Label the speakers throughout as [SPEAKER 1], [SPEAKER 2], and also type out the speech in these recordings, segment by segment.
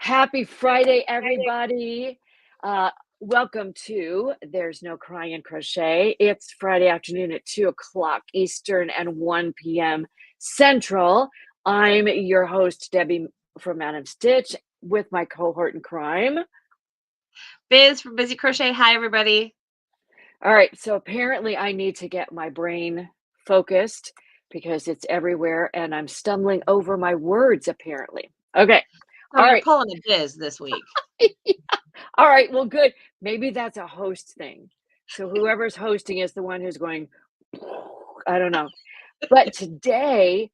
[SPEAKER 1] Happy Friday, everybody. Uh, Welcome to There's No Crying in Crochet. It's Friday afternoon at 2 o'clock Eastern and 1 p.m. Central. I'm your host, Debbie from Madam Stitch, with my cohort in crime.
[SPEAKER 2] Biz from Busy Crochet. Hi, everybody.
[SPEAKER 1] All right, so apparently I need to get my brain focused because it's everywhere and I'm stumbling over my words, apparently. Okay.
[SPEAKER 2] So
[SPEAKER 1] All
[SPEAKER 2] you're
[SPEAKER 1] right.
[SPEAKER 2] pulling a Biz this week.
[SPEAKER 1] All right, well, good. Maybe that's a host thing. So whoever's hosting is the one who's going, I don't know. But today,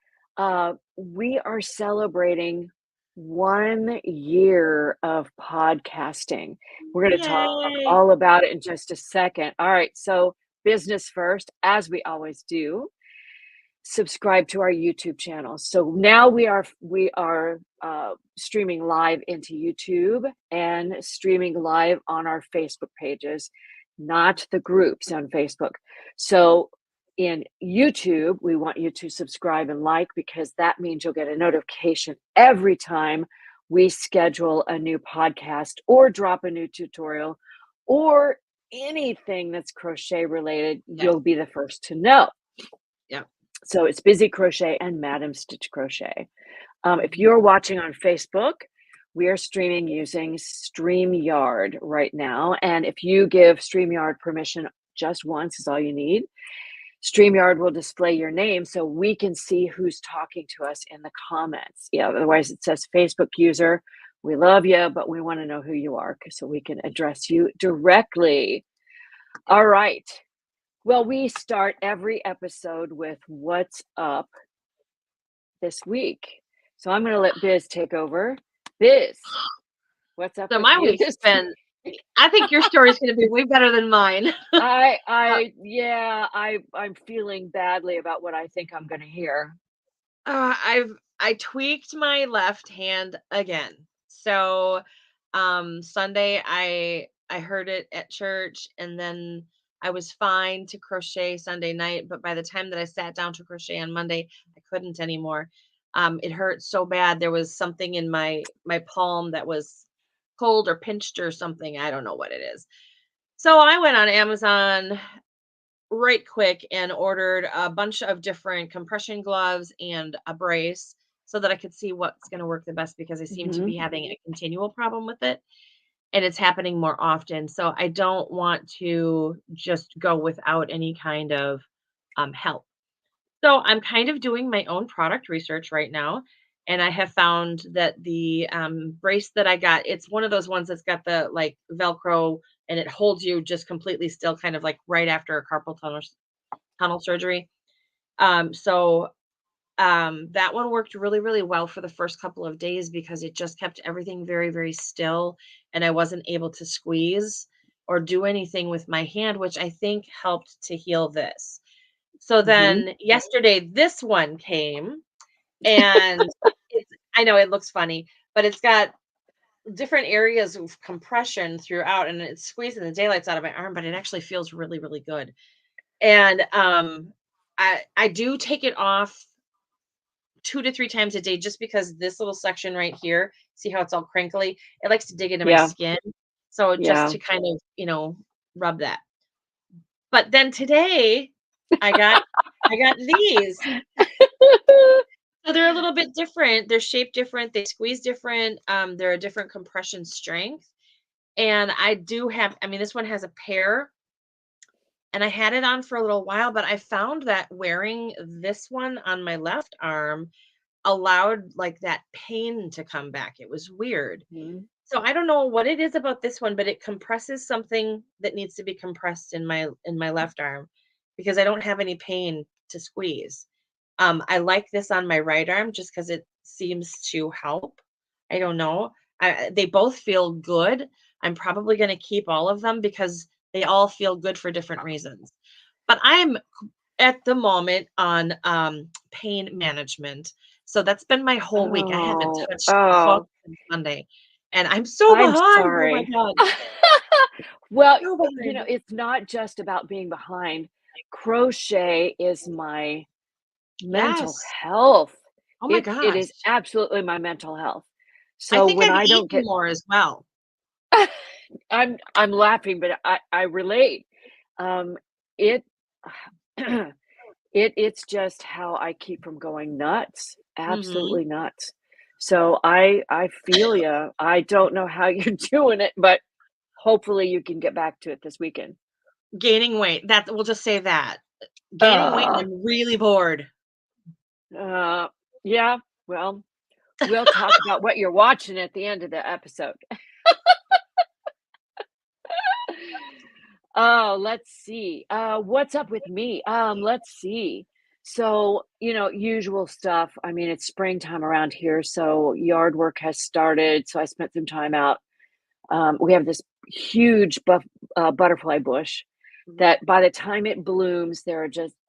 [SPEAKER 1] we are celebrating 1 year of podcasting. We're going to talk
[SPEAKER 2] Yay.
[SPEAKER 1] all about it in just a second. All right, so business first, as we always do. Subscribe to our YouTube channel. So now we are streaming live into YouTube and streaming live on our Facebook pages, not the groups on Facebook. So in YouTube, we want you to subscribe and like because that means you'll get a notification every time we schedule a new podcast or drop a new tutorial or anything that's crochet related. You'll be the first to know.
[SPEAKER 2] Yeah.
[SPEAKER 1] So it's Busy Crochet and Madam Stitch Crochet. If you're watching on Facebook, we are streaming using StreamYard right now. And if you give StreamYard permission just once is all you need, StreamYard will display your name so we can see who's talking to us in the comments. Yeah, otherwise it says Facebook user. We love you, but we want to know who you are so we can address you directly. All right. Well, we start every episode with what's up this week. So I'm going to let Biz take over. Biz, what's up
[SPEAKER 2] So
[SPEAKER 1] with
[SPEAKER 2] my
[SPEAKER 1] you
[SPEAKER 2] week's been, I think your story is going to be way better than mine.
[SPEAKER 1] I'm feeling badly about what I think I'm going to hear.
[SPEAKER 2] I tweaked my left hand again. So Sunday I heard it at church, and then I was fine to crochet Sunday night, but by the time that I sat down to crochet on Monday, I couldn't anymore. It hurt so bad. There was something in my palm that was cold or pinched or something. I don't know what it is. So I went on Amazon right quick and ordered a bunch of different compression gloves and a brace so that I could see what's going to work the best, because I seem to be having a continual problem with it and it's happening more often. So I don't want to just go without any kind of help. So I'm kind of doing my own product research right now. And I have found that the brace that I got, it's one of those ones that's got the like Velcro, and it holds you just completely still, kind of like right after a carpal tunnel surgery. That one worked really, really well for the first couple of days because it just kept everything very, very still. And I wasn't able to squeeze or do anything with my hand, which I think helped to heal this. So then yesterday, this one came, and I know it looks funny, but it's got different areas of compression throughout, and it's squeezing the daylights out of my arm, but it actually feels really, really good. And I do take it off 2 to 3 times a day, just because this little section right here, see how it's all crinkly? It likes to dig into my skin. So just to kind of, rub that. But then today I got these. So they're a little bit different. They're shaped different. They squeeze different. They're a different compression strength. And this one has a pair, and I had it on for a little while, but I found that wearing this one on my left arm allowed like that pain to come back. It was weird. So I don't know what it is about this one, but it compresses something that needs to be compressed in my left arm, because I don't have any pain to squeeze. I like this on my right arm just because it seems to help. I don't know. They both feel good. I'm probably going to keep all of them because they all feel good for different reasons. But I'm at the moment on pain management. So that's been my whole week. I haven't touched the hook since Monday. And I'm so
[SPEAKER 1] I'm
[SPEAKER 2] behind.
[SPEAKER 1] sorry.
[SPEAKER 2] Oh my God.
[SPEAKER 1] Well,
[SPEAKER 2] So behind.
[SPEAKER 1] it's not just about being behind. Crochet is my mental
[SPEAKER 2] Yes.
[SPEAKER 1] health.
[SPEAKER 2] Oh my
[SPEAKER 1] It
[SPEAKER 2] gosh.
[SPEAKER 1] is absolutely my mental health.
[SPEAKER 2] I
[SPEAKER 1] So
[SPEAKER 2] think
[SPEAKER 1] when
[SPEAKER 2] I've
[SPEAKER 1] I don't
[SPEAKER 2] eaten
[SPEAKER 1] get
[SPEAKER 2] more as well.
[SPEAKER 1] I'm laughing, but I relate. Um, it it's just how I keep from going nuts,
[SPEAKER 2] Mhm.
[SPEAKER 1] absolutely nuts. So I feel ya. I don't know how you're doing it, but hopefully you can get back to it this weekend.
[SPEAKER 2] Gaining weight, that we'll just say that. Gaining weight and
[SPEAKER 1] Uh,
[SPEAKER 2] I'm really bored.
[SPEAKER 1] uh, yeah, well, we'll talk about what you're watching at the end of the episode. Oh, let's see. What's up with me? Let's see. So, usual stuff. I mean, it's springtime around here, so yard work has started. So I spent some time out. We have this huge butterfly bush
[SPEAKER 2] Mhm.
[SPEAKER 1] that by the time it blooms,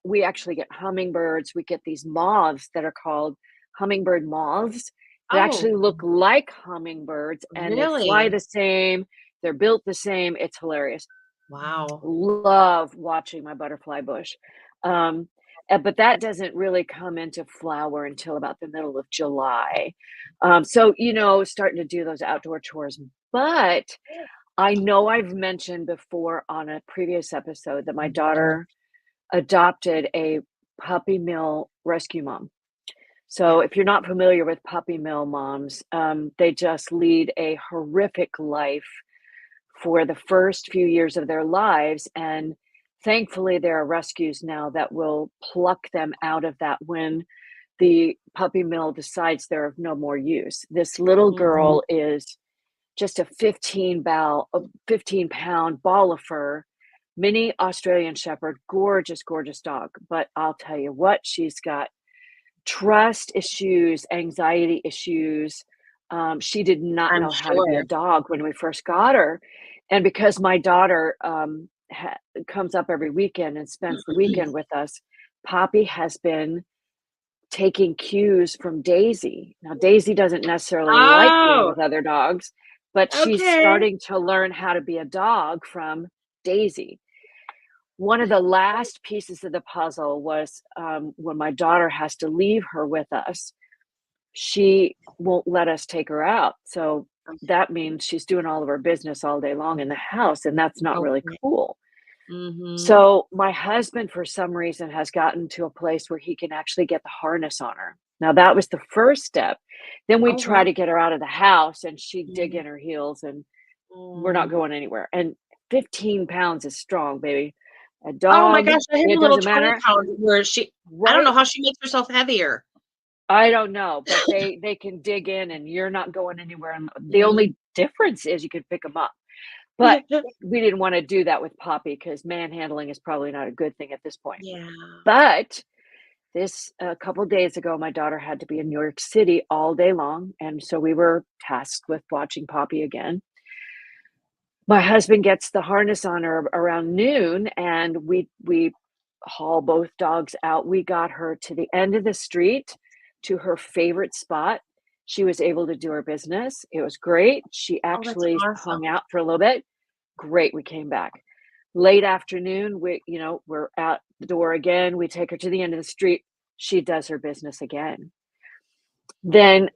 [SPEAKER 1] we actually get hummingbirds. We get these moths that are called hummingbird moths that
[SPEAKER 2] Oh,
[SPEAKER 1] actually look like hummingbirds and they fly
[SPEAKER 2] really?
[SPEAKER 1] the same. They're built the same. It's hilarious.
[SPEAKER 2] Wow.
[SPEAKER 1] Love watching my butterfly bush. Um, but that doesn't really come into flower until about the middle of July. So, starting to do those outdoor chores. But I know I've mentioned before on a previous episode that my
[SPEAKER 2] Mhm.
[SPEAKER 1] daughter adopted a puppy mill rescue mom. So,
[SPEAKER 2] Yeah.
[SPEAKER 1] if you're not familiar with puppy mill moms, they just lead a horrific life for the first few years of their lives. And thankfully, there are rescues now that will pluck them out of that when the puppy mill decides they're of no more use. This little
[SPEAKER 2] Mhm.
[SPEAKER 1] girl is just a 15-pound ball of fur, mini Australian Shepherd, gorgeous, gorgeous dog. But I'll tell you what, she's got trust issues, anxiety issues. She did not
[SPEAKER 2] I'm
[SPEAKER 1] know how to be a
[SPEAKER 2] sure.
[SPEAKER 1] dog when we first got her. And because my daughter comes up every weekend and spends the weekend with us, Poppy has been taking cues from Daisy. Now, Daisy doesn't necessarily like being
[SPEAKER 2] Oh,
[SPEAKER 1] with other dogs, but she's
[SPEAKER 2] okay.
[SPEAKER 1] starting to learn how to be a dog from Daisy. One of the last pieces of the puzzle was when my daughter has to leave her with us, she won't let us take her out. So that means she's doing all of her business all day long in the house, and that's not really
[SPEAKER 2] Okay.
[SPEAKER 1] cool.
[SPEAKER 2] Mhm.
[SPEAKER 1] So my husband, for some reason, has gotten to a place where he can actually get the harness on her. Now, that was the first step. Then we try
[SPEAKER 2] Okay.
[SPEAKER 1] to get her out of the house, and she'd dig
[SPEAKER 2] Mhm.
[SPEAKER 1] in her heels, and we're not
[SPEAKER 2] Mm.
[SPEAKER 1] going anywhere. And 15 pounds is strong, baby. A
[SPEAKER 2] Oh my
[SPEAKER 1] dog,
[SPEAKER 2] gosh, I have a
[SPEAKER 1] it
[SPEAKER 2] little
[SPEAKER 1] doesn't
[SPEAKER 2] 20
[SPEAKER 1] matter,
[SPEAKER 2] pound where I don't know
[SPEAKER 1] right?
[SPEAKER 2] how she makes herself heavier.
[SPEAKER 1] I don't know, but they can dig in and you're not going anywhere, and the
[SPEAKER 2] Mhm.
[SPEAKER 1] only difference is you can pick them up. But we didn't wanna do that with Poppy because manhandling is probably not a good thing at this point.
[SPEAKER 2] Yeah.
[SPEAKER 1] But this a couple days ago, my daughter had to be in New York City all day long, and so we were tasked with watching Poppy again. My husband gets the harness on her around noon, and we haul both dogs out. We got her to the end of the street to her favorite spot. She was able to do her business. It was great. She
[SPEAKER 2] Oh, that's
[SPEAKER 1] actually
[SPEAKER 2] awesome.
[SPEAKER 1] hung out for a little bit. Great, we came back. Late afternoon, we're out the door again. We take her to the end of the street. She does her business again. Then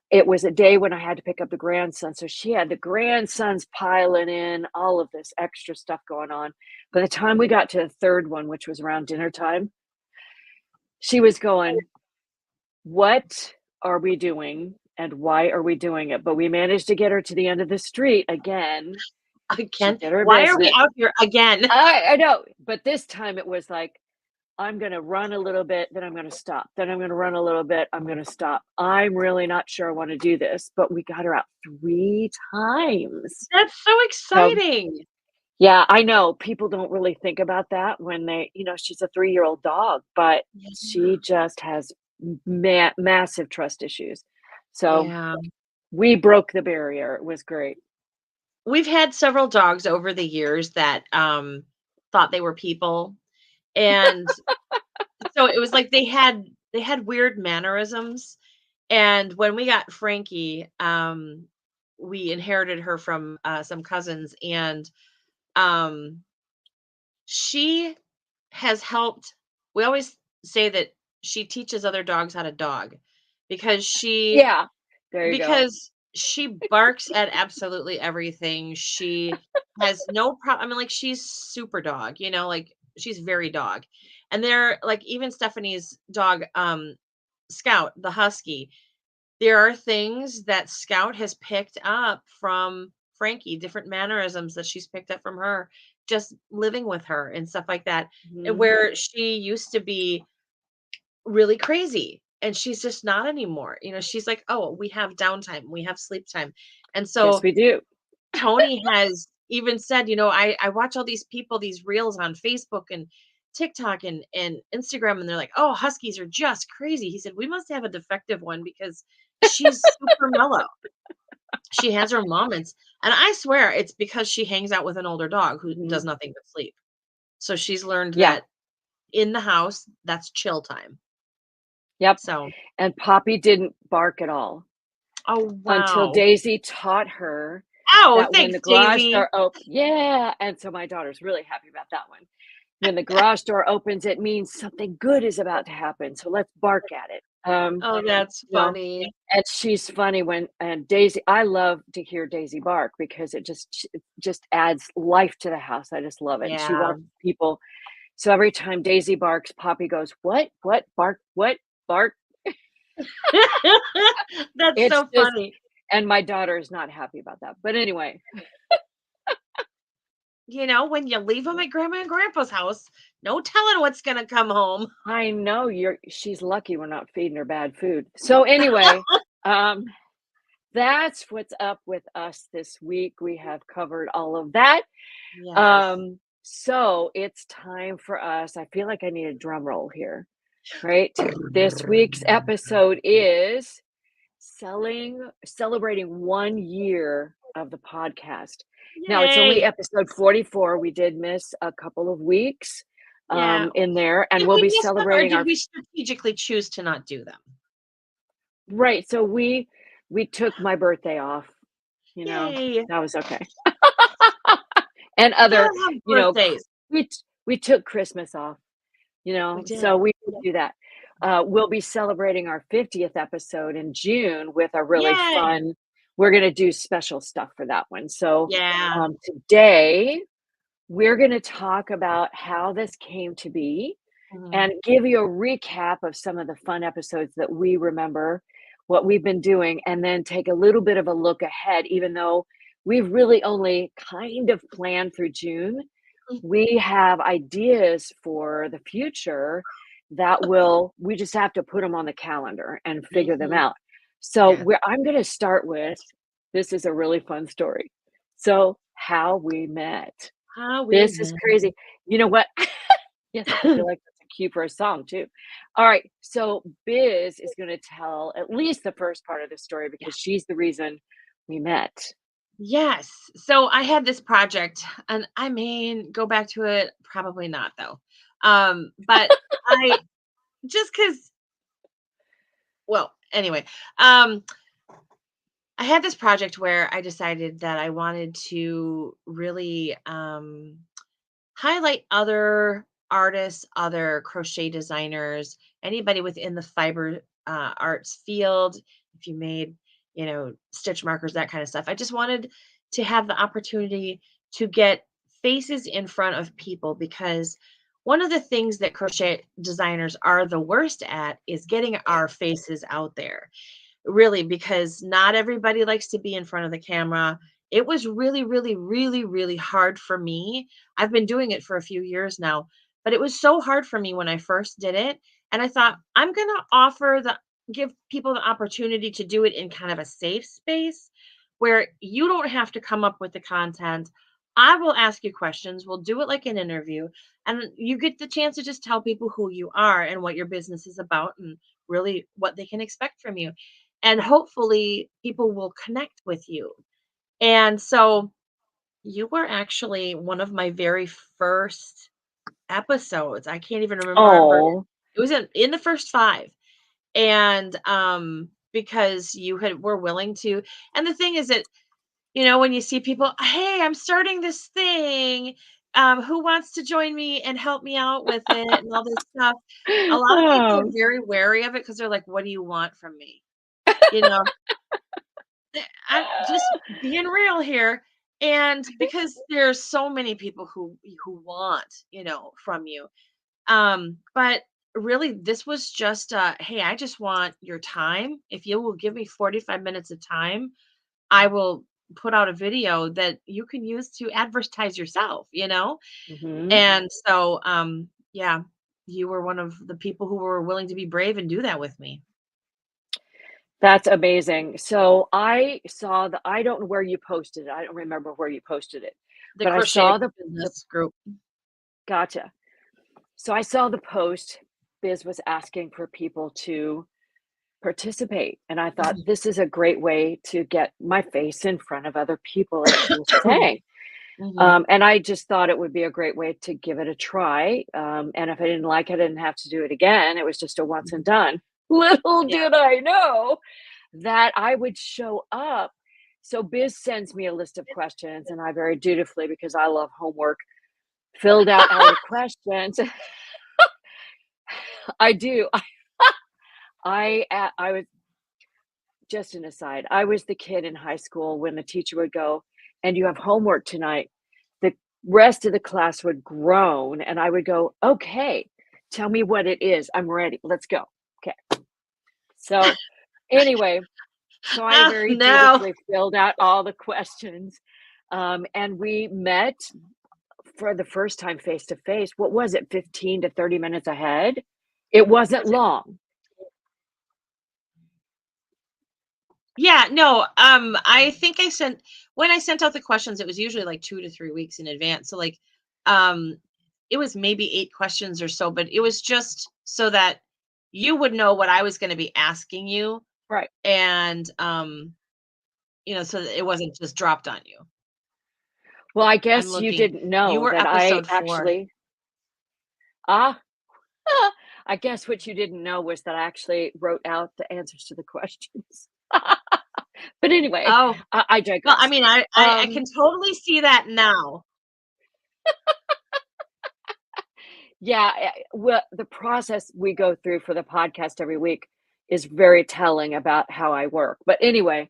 [SPEAKER 1] it was a day when I had to pick up the grandson, so she had the grandsons piling in, all of this extra stuff going on. By the time we got to the 3rd one, which was around dinner time, she was going, "What are we doing, and why are we doing it?" But we managed to get her to the end of the street again. She
[SPEAKER 2] Again?
[SPEAKER 1] did her
[SPEAKER 2] Why are we
[SPEAKER 1] business.
[SPEAKER 2] out here again?
[SPEAKER 1] I know, but this time it was like, I'm gonna run a little bit, then I'm gonna stop. Then I'm gonna run a little bit, I'm gonna stop. I'm really not sure I wanna do this, but we got her out 3 times.
[SPEAKER 2] That's so
[SPEAKER 1] So,
[SPEAKER 2] exciting.
[SPEAKER 1] yeah, I know people don't really think about that when she's a 3-year-old dog, but
[SPEAKER 2] Yeah.
[SPEAKER 1] she just has massive trust issues. So,
[SPEAKER 2] Yeah.
[SPEAKER 1] we broke the barrier. It was great.
[SPEAKER 2] We've had several dogs over the years that, thought they were people, and so it was like they had weird mannerisms, and when we got Frankie, we inherited her from, some cousins, and, um, she has helped we always say that she teaches other dogs how to dog because she
[SPEAKER 1] Yeah, there you go.
[SPEAKER 2] because She barks at absolutely everything. She has no problem. I mean, like, she's super dog, like, she's very dog. And they're like, even Stephanie's dog, Scout, the husky, there are things that Scout has picked up from Frankie, different mannerisms that she's picked up from her, just living with her and stuff like that. And
[SPEAKER 1] Mhm.
[SPEAKER 2] where she used to be really crazy, and she's just not anymore. She's like, "Oh, we have downtime, we have sleep time." And
[SPEAKER 1] Yes,
[SPEAKER 2] so
[SPEAKER 1] we do.
[SPEAKER 2] Tony has even said, I watch all these people, these reels on Facebook and TikTok and Instagram, and they're like, "Oh, huskies are just crazy." He said, "We must have a defective one because she's super mellow. She has her moments." And I swear it's because she hangs out with an older dog who does
[SPEAKER 1] Mhm.
[SPEAKER 2] nothing but sleep. So she's learned
[SPEAKER 1] Yeah.
[SPEAKER 2] that in the house, that's chill time.
[SPEAKER 1] Yep.
[SPEAKER 2] So,
[SPEAKER 1] And Poppy didn't bark at all
[SPEAKER 2] oh
[SPEAKER 1] until
[SPEAKER 2] wow.
[SPEAKER 1] Daisy taught her
[SPEAKER 2] Oh,
[SPEAKER 1] that when
[SPEAKER 2] thanks,
[SPEAKER 1] the garage
[SPEAKER 2] Daisy.
[SPEAKER 1] door yeah, and so my daughter's really happy about that one. When the garage door opens, it means something good is about to happen, so let's bark at it.
[SPEAKER 2] Oh, that's
[SPEAKER 1] You know,
[SPEAKER 2] funny.
[SPEAKER 1] and she's funny when and Daisy I love to hear Daisy bark because it just adds life to the house. I just love it, and she
[SPEAKER 2] Yeah.
[SPEAKER 1] watches people. So every time Daisy barks, Poppy goes, "What? What? Bark? What? Bark?"
[SPEAKER 2] That's
[SPEAKER 1] It's
[SPEAKER 2] so
[SPEAKER 1] just
[SPEAKER 2] funny.
[SPEAKER 1] and my daughter is not happy about that. But anyway,
[SPEAKER 2] When you leave them at grandma and grandpa's house, no telling what's gonna come home.
[SPEAKER 1] I know she's lucky we're not feeding her bad food. So anyway, um, that's what's up with us this week. We have covered all of that.
[SPEAKER 2] Yes.
[SPEAKER 1] So it's time for us. I feel like I need a drum roll here, right? This week's episode is celebrating 1 year of the podcast. Now, it's only
[SPEAKER 2] Yay.
[SPEAKER 1] episode 44. We did miss a couple of weeks,
[SPEAKER 2] Yeah.
[SPEAKER 1] in there, and
[SPEAKER 2] Did
[SPEAKER 1] we'll
[SPEAKER 2] we
[SPEAKER 1] be
[SPEAKER 2] miss them or
[SPEAKER 1] celebrating
[SPEAKER 2] did
[SPEAKER 1] our
[SPEAKER 2] we strategically choose to not do them?
[SPEAKER 1] right, so we took my birthday off,
[SPEAKER 2] Yay.
[SPEAKER 1] that was okay. And
[SPEAKER 2] We
[SPEAKER 1] other,
[SPEAKER 2] gotta have
[SPEAKER 1] you know, cr
[SPEAKER 2] birthdays.
[SPEAKER 1] we took Christmas off,
[SPEAKER 2] We did.
[SPEAKER 1] so we did do that. We'll be celebrating our 50th episode in June with a really
[SPEAKER 2] Yay.
[SPEAKER 1] fun we're gonna do special stuff for that one. So,
[SPEAKER 2] Yeah.
[SPEAKER 1] today, we're gonna talk about how this came to be
[SPEAKER 2] Mhm.
[SPEAKER 1] and give you a recap of some of the fun episodes that we remember, what we've been doing, and then take a little bit of a look ahead, even though we've really only kind of planned through June. We have ideas for the future that we just have to put them on the calendar and figure them
[SPEAKER 2] Mhm.
[SPEAKER 1] out. So
[SPEAKER 2] Yeah.
[SPEAKER 1] I'm going to start with this is a really fun story. So, how we met.
[SPEAKER 2] How we
[SPEAKER 1] This is
[SPEAKER 2] met.
[SPEAKER 1] crazy. You know what? Yes, I feel like that's a cue for a song too. All right, so Biz is gonna tell at least the first part of the story
[SPEAKER 2] Yeah.
[SPEAKER 1] because she's the reason we met.
[SPEAKER 2] Yes. So I had this project and I mean, go back to it, probably not though. But I just cuz well, anyway, um I had this project where I decided that I wanted to really highlight other artists, other crochet designers, anybody within the fiber arts field. If you made, stitch markers, that kind of stuff. I just wanted to have the opportunity to get faces in front of people because one of the things that crochet designers are the worst at is getting our faces out there. Really, because not everybody likes to be in front of the camera. It was really, really, really, really hard for me. I've been doing it for a few years now, but it was so hard for me when I first did it. And I thought, I'm going to give people the opportunity to do it in kind of a safe space where you don't have to come up with the content. I will ask you questions. We'll do it like an interview. And you get the chance to just tell people who you are and what your business is about and really what they can expect from you, and hopefully people will connect with you. And so you were actually one of my very first episodes. I can't even remember.
[SPEAKER 1] Oh,
[SPEAKER 2] It was in the first 5. And because you had were willing to, and the thing is that, when you see people, "Hey, I'm starting this thing. Who wants to join me and help me out with it?" and all this stuff. A lot of people are
[SPEAKER 1] oh,
[SPEAKER 2] very wary of it because they're like, "What do you want from me?" You know? I'm just being real here. And because there's so many people who want, from you. But really this was just hey, I just want your time. If you will give me 45 minutes of time, I will put out a video that you can use to advertise yourself.
[SPEAKER 1] Mhm.
[SPEAKER 2] And so yeah, you were one of the people who were willing to be brave and do that with me.
[SPEAKER 1] That's amazing. So I don't know where you posted it. I don't remember where you posted it,
[SPEAKER 2] The
[SPEAKER 1] but I
[SPEAKER 2] crochet
[SPEAKER 1] saw the
[SPEAKER 2] business group.
[SPEAKER 1] gotcha. So I saw the post. Biz was asking for people to participate, and I thought this is a great way to get my face in front of other people, like she was saying.
[SPEAKER 2] Mhm.
[SPEAKER 1] And I just thought it would be a great way to give it a try. And if I didn't like it, I didn't have to do it again. It was just a once and
[SPEAKER 2] Mhm.
[SPEAKER 1] done. Little
[SPEAKER 2] Yeah.
[SPEAKER 1] did I know that I would show up. So Biz sends me a list of questions, and I very dutifully, because I love homework, filled out all the questions. I do. I was just an aside. I was the kid in high school when the teacher would go, "And you have homework tonight." The rest of the class would groan, and I would go, "Okay, tell me what it is. I'm ready. Let's go." Okay. So anyway, so I
[SPEAKER 2] Oh,
[SPEAKER 1] very
[SPEAKER 2] no.
[SPEAKER 1] dutifully filled out all the questions, and we met for the first time face to face. What was it, 15 to 30 minutes ahead? It wasn't
[SPEAKER 2] Was it?
[SPEAKER 1] long.
[SPEAKER 2] Yeah, no, I think when I sent out the questions, it was usually like 2 to 3 weeks in advance. So, like, um, it was maybe 8 questions or so, but it was just so that you would know what I was gonna be asking you,
[SPEAKER 1] Right.
[SPEAKER 2] and, so that it wasn't just dropped on you.
[SPEAKER 1] Well, I
[SPEAKER 2] I'm
[SPEAKER 1] guess you
[SPEAKER 2] looking.
[SPEAKER 1] didn't
[SPEAKER 2] You
[SPEAKER 1] know
[SPEAKER 2] were
[SPEAKER 1] that I
[SPEAKER 2] episode 4.
[SPEAKER 1] actually ah, I guess what you didn't know was that I actually wrote out the answers to the questions. But anyway,
[SPEAKER 2] Oh,
[SPEAKER 1] I
[SPEAKER 2] well, I
[SPEAKER 1] digress.
[SPEAKER 2] mean, I can
[SPEAKER 1] Um,
[SPEAKER 2] totally see that now.
[SPEAKER 1] yeah, well, the process we go through for the podcast every week is very telling about how I work. But anyway,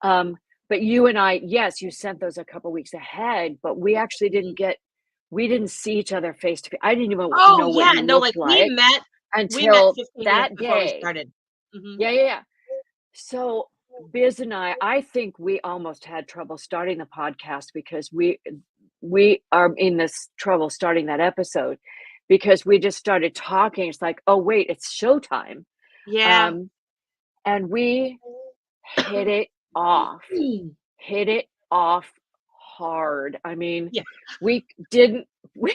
[SPEAKER 1] um, but you and I, yes, you sent those a couple weeks ahead, but
[SPEAKER 2] Mhm.
[SPEAKER 1] we didn't see each other face to face. I didn't even
[SPEAKER 2] Oh,
[SPEAKER 1] know what
[SPEAKER 2] yeah,
[SPEAKER 1] you
[SPEAKER 2] no, like,
[SPEAKER 1] looked like
[SPEAKER 2] we met
[SPEAKER 1] until
[SPEAKER 2] 15 minutes
[SPEAKER 1] that
[SPEAKER 2] before we
[SPEAKER 1] day.
[SPEAKER 2] started. Mhm.
[SPEAKER 1] Yeah, yeah, yeah. So Biz and I think we almost had trouble starting the podcast because we are in this trouble starting that episode because we just started talking. It's like, oh wait, it's showtime.
[SPEAKER 2] Yeah.
[SPEAKER 1] Um, and we hit it off, hit it off hard. I mean,
[SPEAKER 2] Yeah,
[SPEAKER 1] we didn't we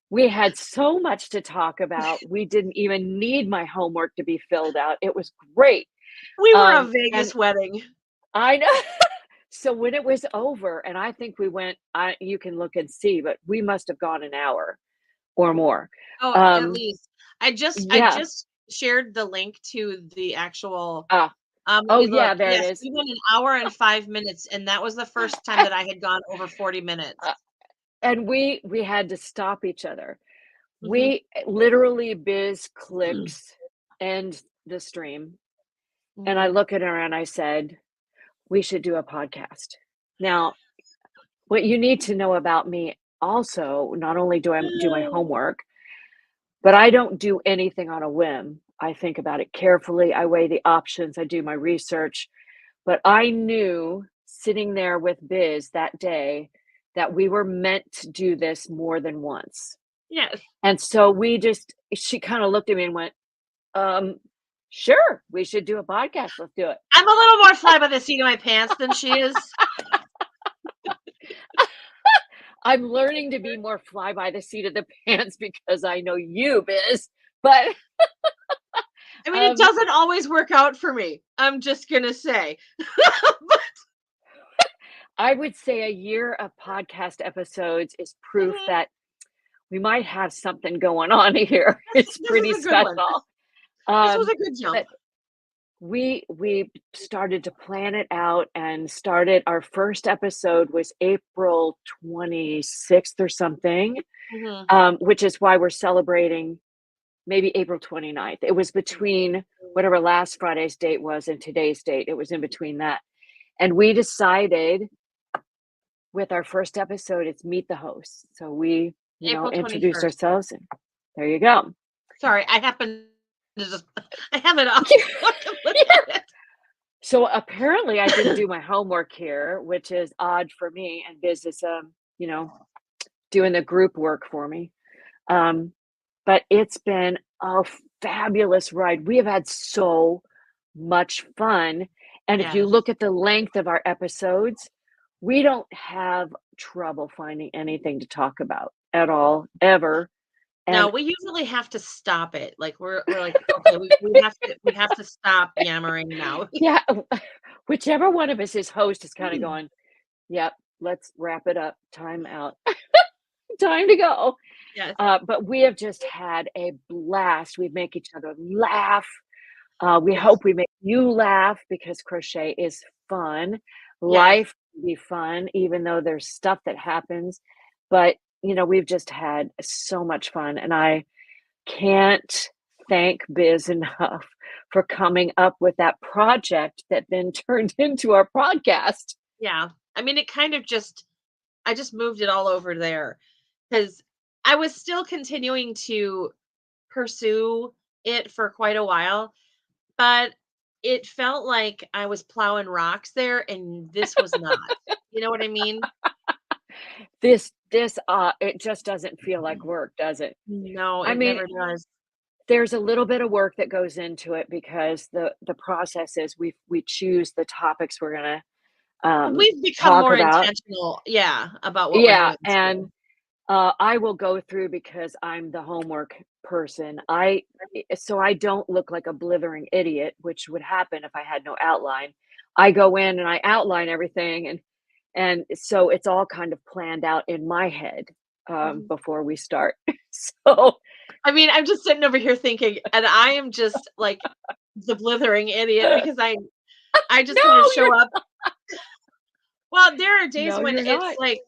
[SPEAKER 1] we had so much to talk about. We didn't even need my homework to be filled out. It was great.
[SPEAKER 2] we were a
[SPEAKER 1] And
[SPEAKER 2] Vegas wedding.
[SPEAKER 1] I know. So when it was over, and I think we went, you can look and see, but we must have gone an hour or more.
[SPEAKER 2] Oh, at
[SPEAKER 1] Um,
[SPEAKER 2] least. I
[SPEAKER 1] yeah.
[SPEAKER 2] just shared the link to the actual
[SPEAKER 1] Ah,
[SPEAKER 2] let
[SPEAKER 1] oh
[SPEAKER 2] me look.
[SPEAKER 1] yeah, there it
[SPEAKER 2] Yes,
[SPEAKER 1] is.
[SPEAKER 2] we went an hour and 5 minutes, and that was the first time that I had gone over 40 minutes.
[SPEAKER 1] Uh, and we had to stop each other.
[SPEAKER 2] Mhm.
[SPEAKER 1] We literally Biz clicks end the stream, and I
[SPEAKER 2] Mhm.
[SPEAKER 1] look at her and I said, "We should do a podcast." Now, what you need to know about me also, not only do I do my homework, but I don't do anything on a whim. I think about it carefully. I weigh the options. I do my research. But I knew sitting there with Biz that day that we were meant to do this more than once.
[SPEAKER 2] Yes.
[SPEAKER 1] And so she kind of looked at me and went, um, sure, we should do a podcast. Let's do it.
[SPEAKER 2] I'm a little more fly by the seat of my pants than she is.
[SPEAKER 1] I'm learning to be more fly by the seat of the pants because I know you, Biz. But
[SPEAKER 2] I mean, it
[SPEAKER 1] um,
[SPEAKER 2] doesn't always work out for me. I'm just gonna say.
[SPEAKER 1] I would say a year of podcast episodes is proof
[SPEAKER 2] Mhm.
[SPEAKER 1] that we might have something going on here. It's
[SPEAKER 2] This is
[SPEAKER 1] pretty
[SPEAKER 2] a good one.
[SPEAKER 1] special.
[SPEAKER 2] This was
[SPEAKER 1] Um,
[SPEAKER 2] a good jump.
[SPEAKER 1] but we started to plan it out and started our first episode was April 26th or something,
[SPEAKER 2] Mhm.
[SPEAKER 1] which is why we're celebrating maybe April 29th. It was between whatever last Friday's date was and today's date. It was in between that. And we decided with our first episode, it's meet the host. So we,
[SPEAKER 2] April
[SPEAKER 1] introduce
[SPEAKER 2] 21st.
[SPEAKER 1] ourselves and there you go.
[SPEAKER 2] Sorry, I happen to just I have it up. I can look
[SPEAKER 1] Yeah.
[SPEAKER 2] at it.
[SPEAKER 1] So apparently I didn't do my homework here, which is odd for me, and Biz is, you know, doing the group work for me. Um, but it's been a fabulous ride. We have had so much fun. And if you
[SPEAKER 2] Yes.
[SPEAKER 1] look at the length of our episodes, we don't have trouble finding anything to talk about at all, ever.
[SPEAKER 2] No,
[SPEAKER 1] And
[SPEAKER 2] we usually have to stop it. Like we're like, okay, we have to stop yammering now.
[SPEAKER 1] yeah, whichever one of us is host is kind of
[SPEAKER 2] Mm.
[SPEAKER 1] going, yep, let's wrap it up. Time out. Time to go.
[SPEAKER 2] Yes.
[SPEAKER 1] But we have just had a blast. We make each other laugh. We
[SPEAKER 2] Yes.
[SPEAKER 1] hope we make you laugh because crochet is fun.
[SPEAKER 2] Yes.
[SPEAKER 1] Life can be fun, even though there's stuff that happens. But, we've just had so much fun. And I can't thank Biz enough for coming up with that project that then turned into our podcast.
[SPEAKER 2] Yeah. I mean, it kind of just I just moved it all over there because I was still continuing to pursue it for quite a while, but it felt like I was plowing rocks there, and this was not. You know what I mean?
[SPEAKER 1] This it just doesn't feel like work, does it?
[SPEAKER 2] No,
[SPEAKER 1] I
[SPEAKER 2] it
[SPEAKER 1] mean,
[SPEAKER 2] never does.
[SPEAKER 1] there's a little bit of work that goes into it because the process is we choose the topics we're gonna,
[SPEAKER 2] We've become
[SPEAKER 1] talk
[SPEAKER 2] more
[SPEAKER 1] about.
[SPEAKER 2] intentional, yeah, about what we're
[SPEAKER 1] Yeah,
[SPEAKER 2] doing
[SPEAKER 1] and,
[SPEAKER 2] too.
[SPEAKER 1] I will go through because I'm the homework person. So I don't look like a blithering idiot, which would happen if I had no outline. I go in and I outline everything, and so it's all kind of planned out in my head,
[SPEAKER 2] Mhm.
[SPEAKER 1] before we start. So
[SPEAKER 2] I mean, I'm just sitting over here thinking, and I am just like the blithering idiot because I just kind of
[SPEAKER 1] no,
[SPEAKER 2] show up. Well, there are days
[SPEAKER 1] no,
[SPEAKER 2] when
[SPEAKER 1] you're
[SPEAKER 2] it's
[SPEAKER 1] not.
[SPEAKER 2] like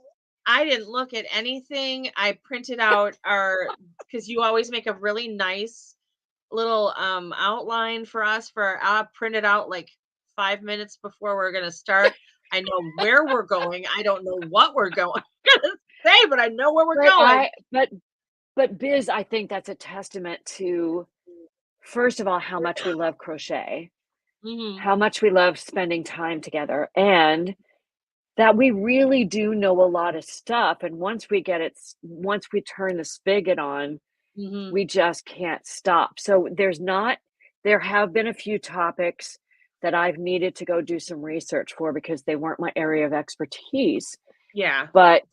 [SPEAKER 2] I didn't look at anything. I printed out our because you always make a really nice little outline for us for I printed out like 5 minutes before we're gonna start. I know where we're going. I don't know what we're going gonna say, but I know where we're
[SPEAKER 1] But
[SPEAKER 2] going.
[SPEAKER 1] I but Biz, I think that's a testament to, first of all, how much we love crochet,
[SPEAKER 2] Hmm.
[SPEAKER 1] how much we love spending time together, and that we really do know a lot of stuff, and once we turn the spigot on,
[SPEAKER 2] Hmm.
[SPEAKER 1] we just can't stop. So there have been a few topics that I've needed to go do some research for because they weren't my area of expertise,
[SPEAKER 2] Yeah,
[SPEAKER 1] but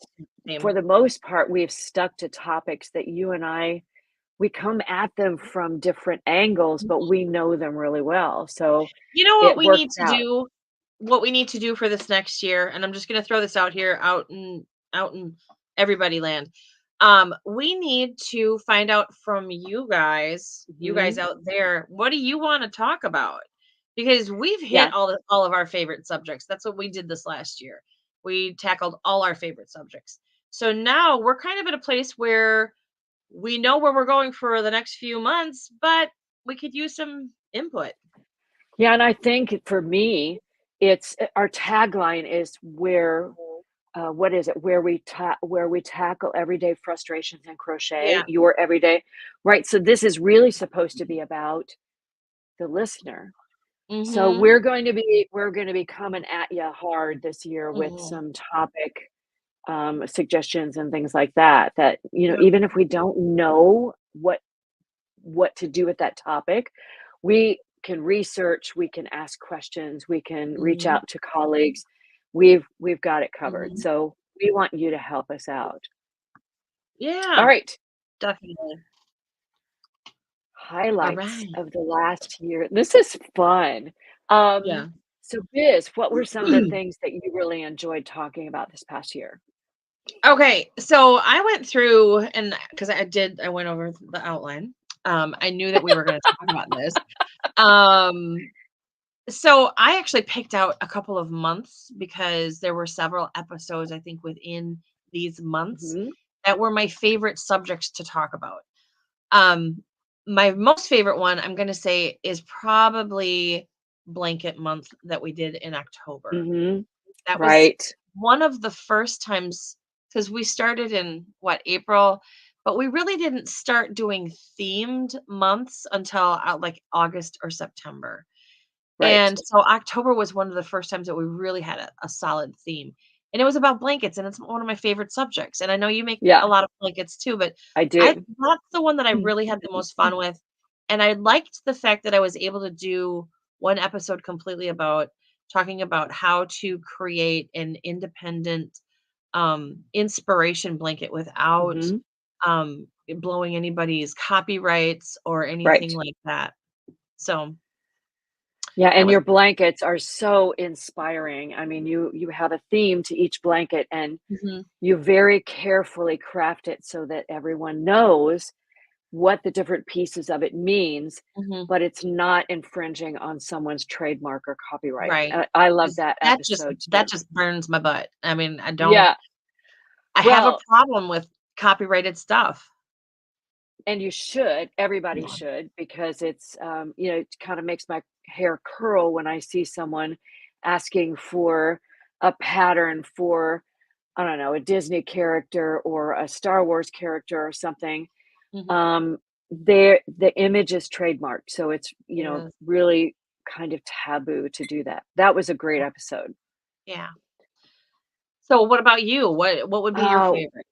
[SPEAKER 1] for
[SPEAKER 2] same.
[SPEAKER 1] the most part, we've stuck to topics that you and we come at them from different angles, but we know them really well, so
[SPEAKER 2] You know what
[SPEAKER 1] it
[SPEAKER 2] we
[SPEAKER 1] works
[SPEAKER 2] need to
[SPEAKER 1] out.
[SPEAKER 2] do? What we need to do for this next year, and I'm just gonna throw this out here, out in everybody land. We need to find out from you guys
[SPEAKER 1] Mhm.
[SPEAKER 2] out there, what do you want to talk about? Because we've hit
[SPEAKER 1] Yeah.
[SPEAKER 2] all of our favorite subjects. That's what we did this last year. We tackled all our favorite subjects. So now we're kind of at a place where we know where we're going for the next few months, but we could use some input.
[SPEAKER 1] Yeah, and I think for me, it's our tagline is what is it? Where we tackle everyday frustrations in crochet,
[SPEAKER 2] Yeah.
[SPEAKER 1] your everyday, right? So this is really supposed to be about the listener. So
[SPEAKER 2] Mhm.
[SPEAKER 1] we're going to be coming at you hard this year with
[SPEAKER 2] Mhm.
[SPEAKER 1] some topic suggestions and things like that. That
[SPEAKER 2] Yep.
[SPEAKER 1] even if we don't know what to do with that topic, we can research, we can ask questions, we can reach
[SPEAKER 2] Mhm.
[SPEAKER 1] out to colleagues. We've got it covered.
[SPEAKER 2] Mhm.
[SPEAKER 1] So we want you to help us out. All
[SPEAKER 2] Yeah,
[SPEAKER 1] right.
[SPEAKER 2] definitely.
[SPEAKER 1] Highlights
[SPEAKER 2] Alright.
[SPEAKER 1] of the last year. This is fun. Um,
[SPEAKER 2] Yeah.
[SPEAKER 1] so Biz, what were some of the things that you really enjoyed talking about this past year?
[SPEAKER 2] Okay, so I went through and because I went over the outline. I knew that we were gonna talk about this. Um, so I actually picked out a couple of months because there were several episodes, I think, within these months
[SPEAKER 1] Mhm.
[SPEAKER 2] that were my favorite subjects to talk about. Um, my most favorite one, I'm gonna say, is probably blanket month that we did in October.
[SPEAKER 1] Mhm.
[SPEAKER 2] That was
[SPEAKER 1] Right.
[SPEAKER 2] one of the first times, because we started in what, April, but we really didn't start doing themed months until like August or September.
[SPEAKER 1] Right.
[SPEAKER 2] And so October was one of the first times that we really had a solid theme. And it was about blankets, and it's one of my favorite subjects. And I know you make a
[SPEAKER 1] Yeah,
[SPEAKER 2] lot of blankets too, but
[SPEAKER 1] I
[SPEAKER 2] I
[SPEAKER 1] do.
[SPEAKER 2] that's the one that I really had the most fun with. And I liked the fact that I was able to do one episode completely about talking about how to create an independent inspiration blanket without
[SPEAKER 1] Mhm.
[SPEAKER 2] blowing anybody's copyrights or anything
[SPEAKER 1] Right.
[SPEAKER 2] like that. So
[SPEAKER 1] Yeah,
[SPEAKER 2] that
[SPEAKER 1] and
[SPEAKER 2] was
[SPEAKER 1] your blankets are so inspiring. I mean, you have a theme to each blanket, and
[SPEAKER 2] Mhm,
[SPEAKER 1] you very carefully craft it so that everyone knows what the different pieces of it means,
[SPEAKER 2] mhm.
[SPEAKER 1] but it's not infringing on someone's trademark or copyright.
[SPEAKER 2] Right.
[SPEAKER 1] I love
[SPEAKER 2] 'Cause
[SPEAKER 1] that
[SPEAKER 2] that just
[SPEAKER 1] episode
[SPEAKER 2] that
[SPEAKER 1] too.
[SPEAKER 2] just burns my butt. I mean,
[SPEAKER 1] Yeah.
[SPEAKER 2] I have a
[SPEAKER 1] Well,
[SPEAKER 2] problem with copyrighted stuff.
[SPEAKER 1] and you should, everybody
[SPEAKER 2] Yeah.
[SPEAKER 1] should, because it's, it kind of makes my hair curl when I see someone asking for a pattern for, I don't know, a Disney character or a Star Wars character or something.
[SPEAKER 2] Mhm.
[SPEAKER 1] Um, the image is trademarked, so it's,
[SPEAKER 2] It is.
[SPEAKER 1] really kind of taboo to do that. That was a great episode.
[SPEAKER 2] Yeah. So what about you? What would be your
[SPEAKER 1] Oh,
[SPEAKER 2] favorite?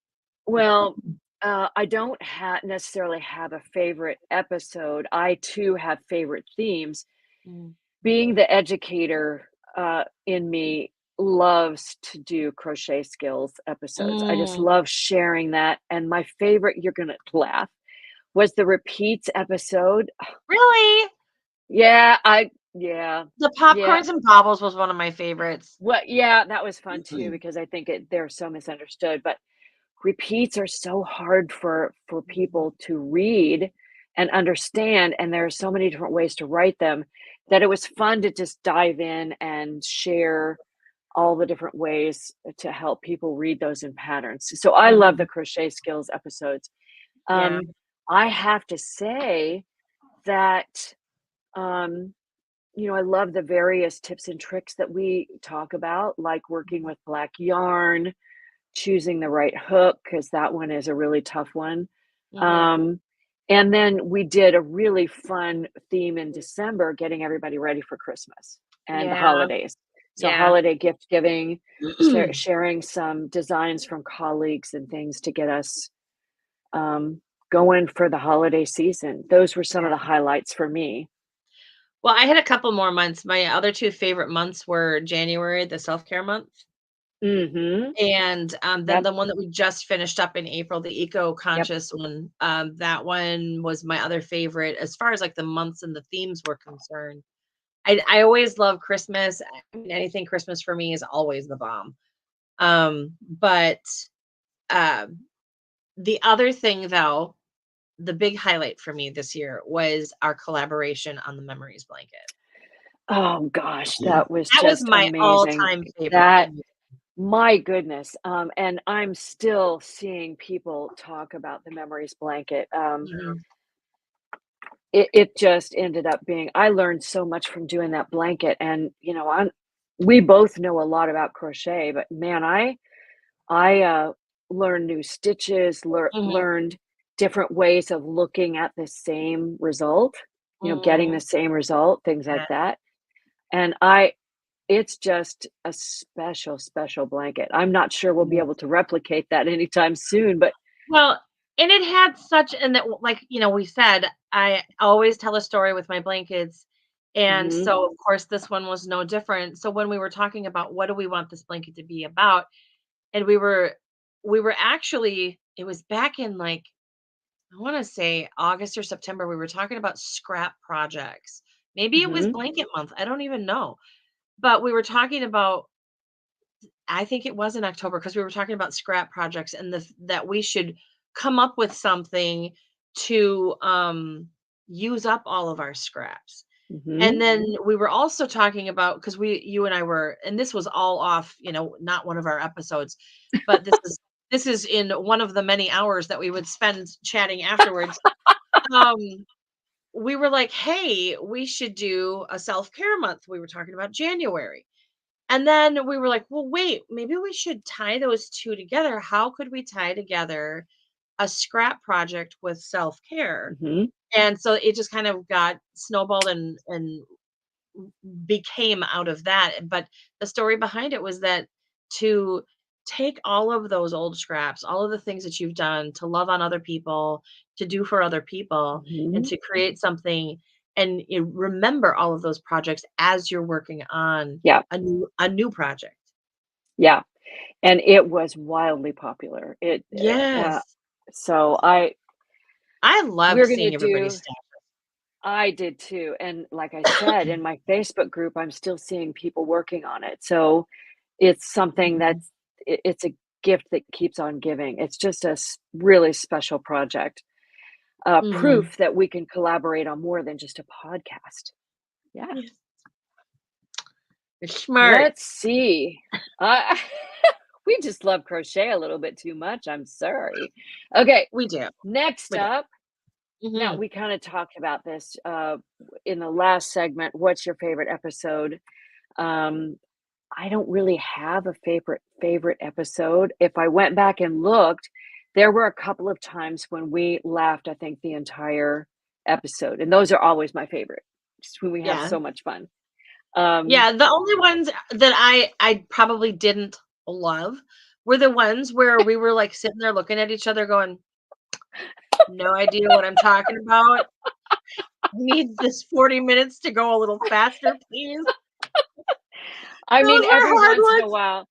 [SPEAKER 1] well, I don't necessarily have a favorite episode. I too have favorite themes.
[SPEAKER 2] Mm.
[SPEAKER 1] Being the educator in me loves to do crochet skills episodes. I just
[SPEAKER 2] Mm.
[SPEAKER 1] love sharing that. And my favorite, you're going to laugh, was the repeats episode.
[SPEAKER 2] Really?
[SPEAKER 1] Yeah, yeah,
[SPEAKER 2] The
[SPEAKER 1] yeah.
[SPEAKER 2] popcorns and baubles was one of my favorites.
[SPEAKER 1] Yeah, that was fun too because I think they're so misunderstood. But repeats are so hard for
[SPEAKER 2] Mhm.
[SPEAKER 1] people to read and understand, and there are so many different ways to write them that it was fun to just dive in and share all the different ways to help people read those in patterns. So I love the
[SPEAKER 2] Mhm.
[SPEAKER 1] crochet skills episodes.
[SPEAKER 2] Yeah.
[SPEAKER 1] Um, I have to say that um, I love the various tips and tricks that we talk about, like working
[SPEAKER 2] Mhm.
[SPEAKER 1] with black yarn, choosing the right hook, because that one is a really tough one.
[SPEAKER 2] Mhm.
[SPEAKER 1] Um, and then we did a really fun theme in December, getting everybody ready for Christmas and the
[SPEAKER 2] Yeah.
[SPEAKER 1] holidays. So
[SPEAKER 2] Yeah.
[SPEAKER 1] holiday gift giving, sharing some designs from colleagues and things to get us um, going for the holiday season. Those were some of the
[SPEAKER 2] Yeah.
[SPEAKER 1] highlights for me.
[SPEAKER 2] Well, I had a couple more months. My other 2 favorite months were January, the self-care month,
[SPEAKER 1] Mm-hmm.
[SPEAKER 2] and, then
[SPEAKER 1] Yep.
[SPEAKER 2] the one that we just finished up in April, the
[SPEAKER 1] Yep.
[SPEAKER 2] eco-conscious one, that one was my other favorite as far as, like, the months and the themes were concerned. I always love Christmas. I mean, anything Christmas for me is always the bomb. But, um, the other thing, though, the big highlight for me this year was our collaboration on the Memories blanket.
[SPEAKER 1] Oh gosh, that was
[SPEAKER 2] That was
[SPEAKER 1] just
[SPEAKER 2] my
[SPEAKER 1] amazing.
[SPEAKER 2] all-time favorite.
[SPEAKER 1] That My goodness, and I'm still seeing people talk about the memories blanket.
[SPEAKER 2] Mhm,
[SPEAKER 1] It just ended up being I learned so much from doing that blanket, and, we both know a lot about crochet, but man, I learned new stitches,
[SPEAKER 2] mhm,
[SPEAKER 1] learned different ways of looking at the same result, getting the
[SPEAKER 2] mhm.
[SPEAKER 1] same result, things like
[SPEAKER 2] Yeah,
[SPEAKER 1] that, and it's just a special, special blanket. I'm not sure we'll be
[SPEAKER 2] yeah.
[SPEAKER 1] able to replicate that anytime soon, but
[SPEAKER 2] Well, and it had such and that like, we said, I always tell a story with my blankets, and
[SPEAKER 1] mhm,
[SPEAKER 2] so, of course, this one was no different. So when we were talking about what do we want this blanket to be about, and we were actually it was back in, like, I wanna say August or September, we were talking about scrap projects. Maybe it was
[SPEAKER 1] mhm,
[SPEAKER 2] blanket month, I don't even know. But we were talking about I think it was in October because we were talking about scrap projects and that we should come up with something to, use up all of our scraps.
[SPEAKER 1] mhm.
[SPEAKER 2] And then we were also talking about because you and I were and this was all off, not one of our episodes, but this is in one of the many hours that we would spend chatting afterwards. Um, we were like, hey, we should do a self-care month. We were talking about January. And then we were like, well, wait, maybe we should tie those two together. How could we tie together a scrap project with self-care?
[SPEAKER 1] Mhm.
[SPEAKER 2] And so it just kind of got snowballed and became out of that. But the story behind it was that to take all of those old scraps, all of the things that you've done to love on other people, to do for other people, and
[SPEAKER 1] Mhm.
[SPEAKER 2] to create something and you remember all of those projects as you're working on
[SPEAKER 1] Yeah.
[SPEAKER 2] a new project.
[SPEAKER 1] Yeah. And it was wildly popular.
[SPEAKER 2] Yes.
[SPEAKER 1] So
[SPEAKER 2] I loved
[SPEAKER 1] we're gonna
[SPEAKER 2] seeing everybody's
[SPEAKER 1] do
[SPEAKER 2] stuff.
[SPEAKER 1] I did too, and like I said, in my Facebook group, I'm still seeing people working on it. So it's something
[SPEAKER 2] Mhm.
[SPEAKER 1] it's a gift that keeps on giving. It's just a really special project.
[SPEAKER 2] Mhm.
[SPEAKER 1] Proof that we can collaborate on more than just a podcast. Yeah.
[SPEAKER 2] Yes. You're smart.
[SPEAKER 1] Let's see. Uh, we just love crochet a little bit too much. I'm sorry. Okay.
[SPEAKER 2] We do.
[SPEAKER 1] Next
[SPEAKER 2] We do.
[SPEAKER 1] up, now
[SPEAKER 2] Mhm.
[SPEAKER 1] we kind of talked about this in the last segment. What's your favorite episode? Um, I don't really have a favorite episode. If I went back and looked, there were a couple of times when we laughed, I think, the entire episode, and those are always my favorite, just when we have
[SPEAKER 2] Yeah.
[SPEAKER 1] so much fun. Um,
[SPEAKER 2] Yeah, the only ones that I probably didn't love were the ones where we were, like, sitting there looking at each other going, "No idea what I'm talking about. Need this 40 minutes to go a little faster, please."
[SPEAKER 1] I mean,
[SPEAKER 2] Those were
[SPEAKER 1] every
[SPEAKER 2] hard
[SPEAKER 1] once in a
[SPEAKER 2] ones.
[SPEAKER 1] while,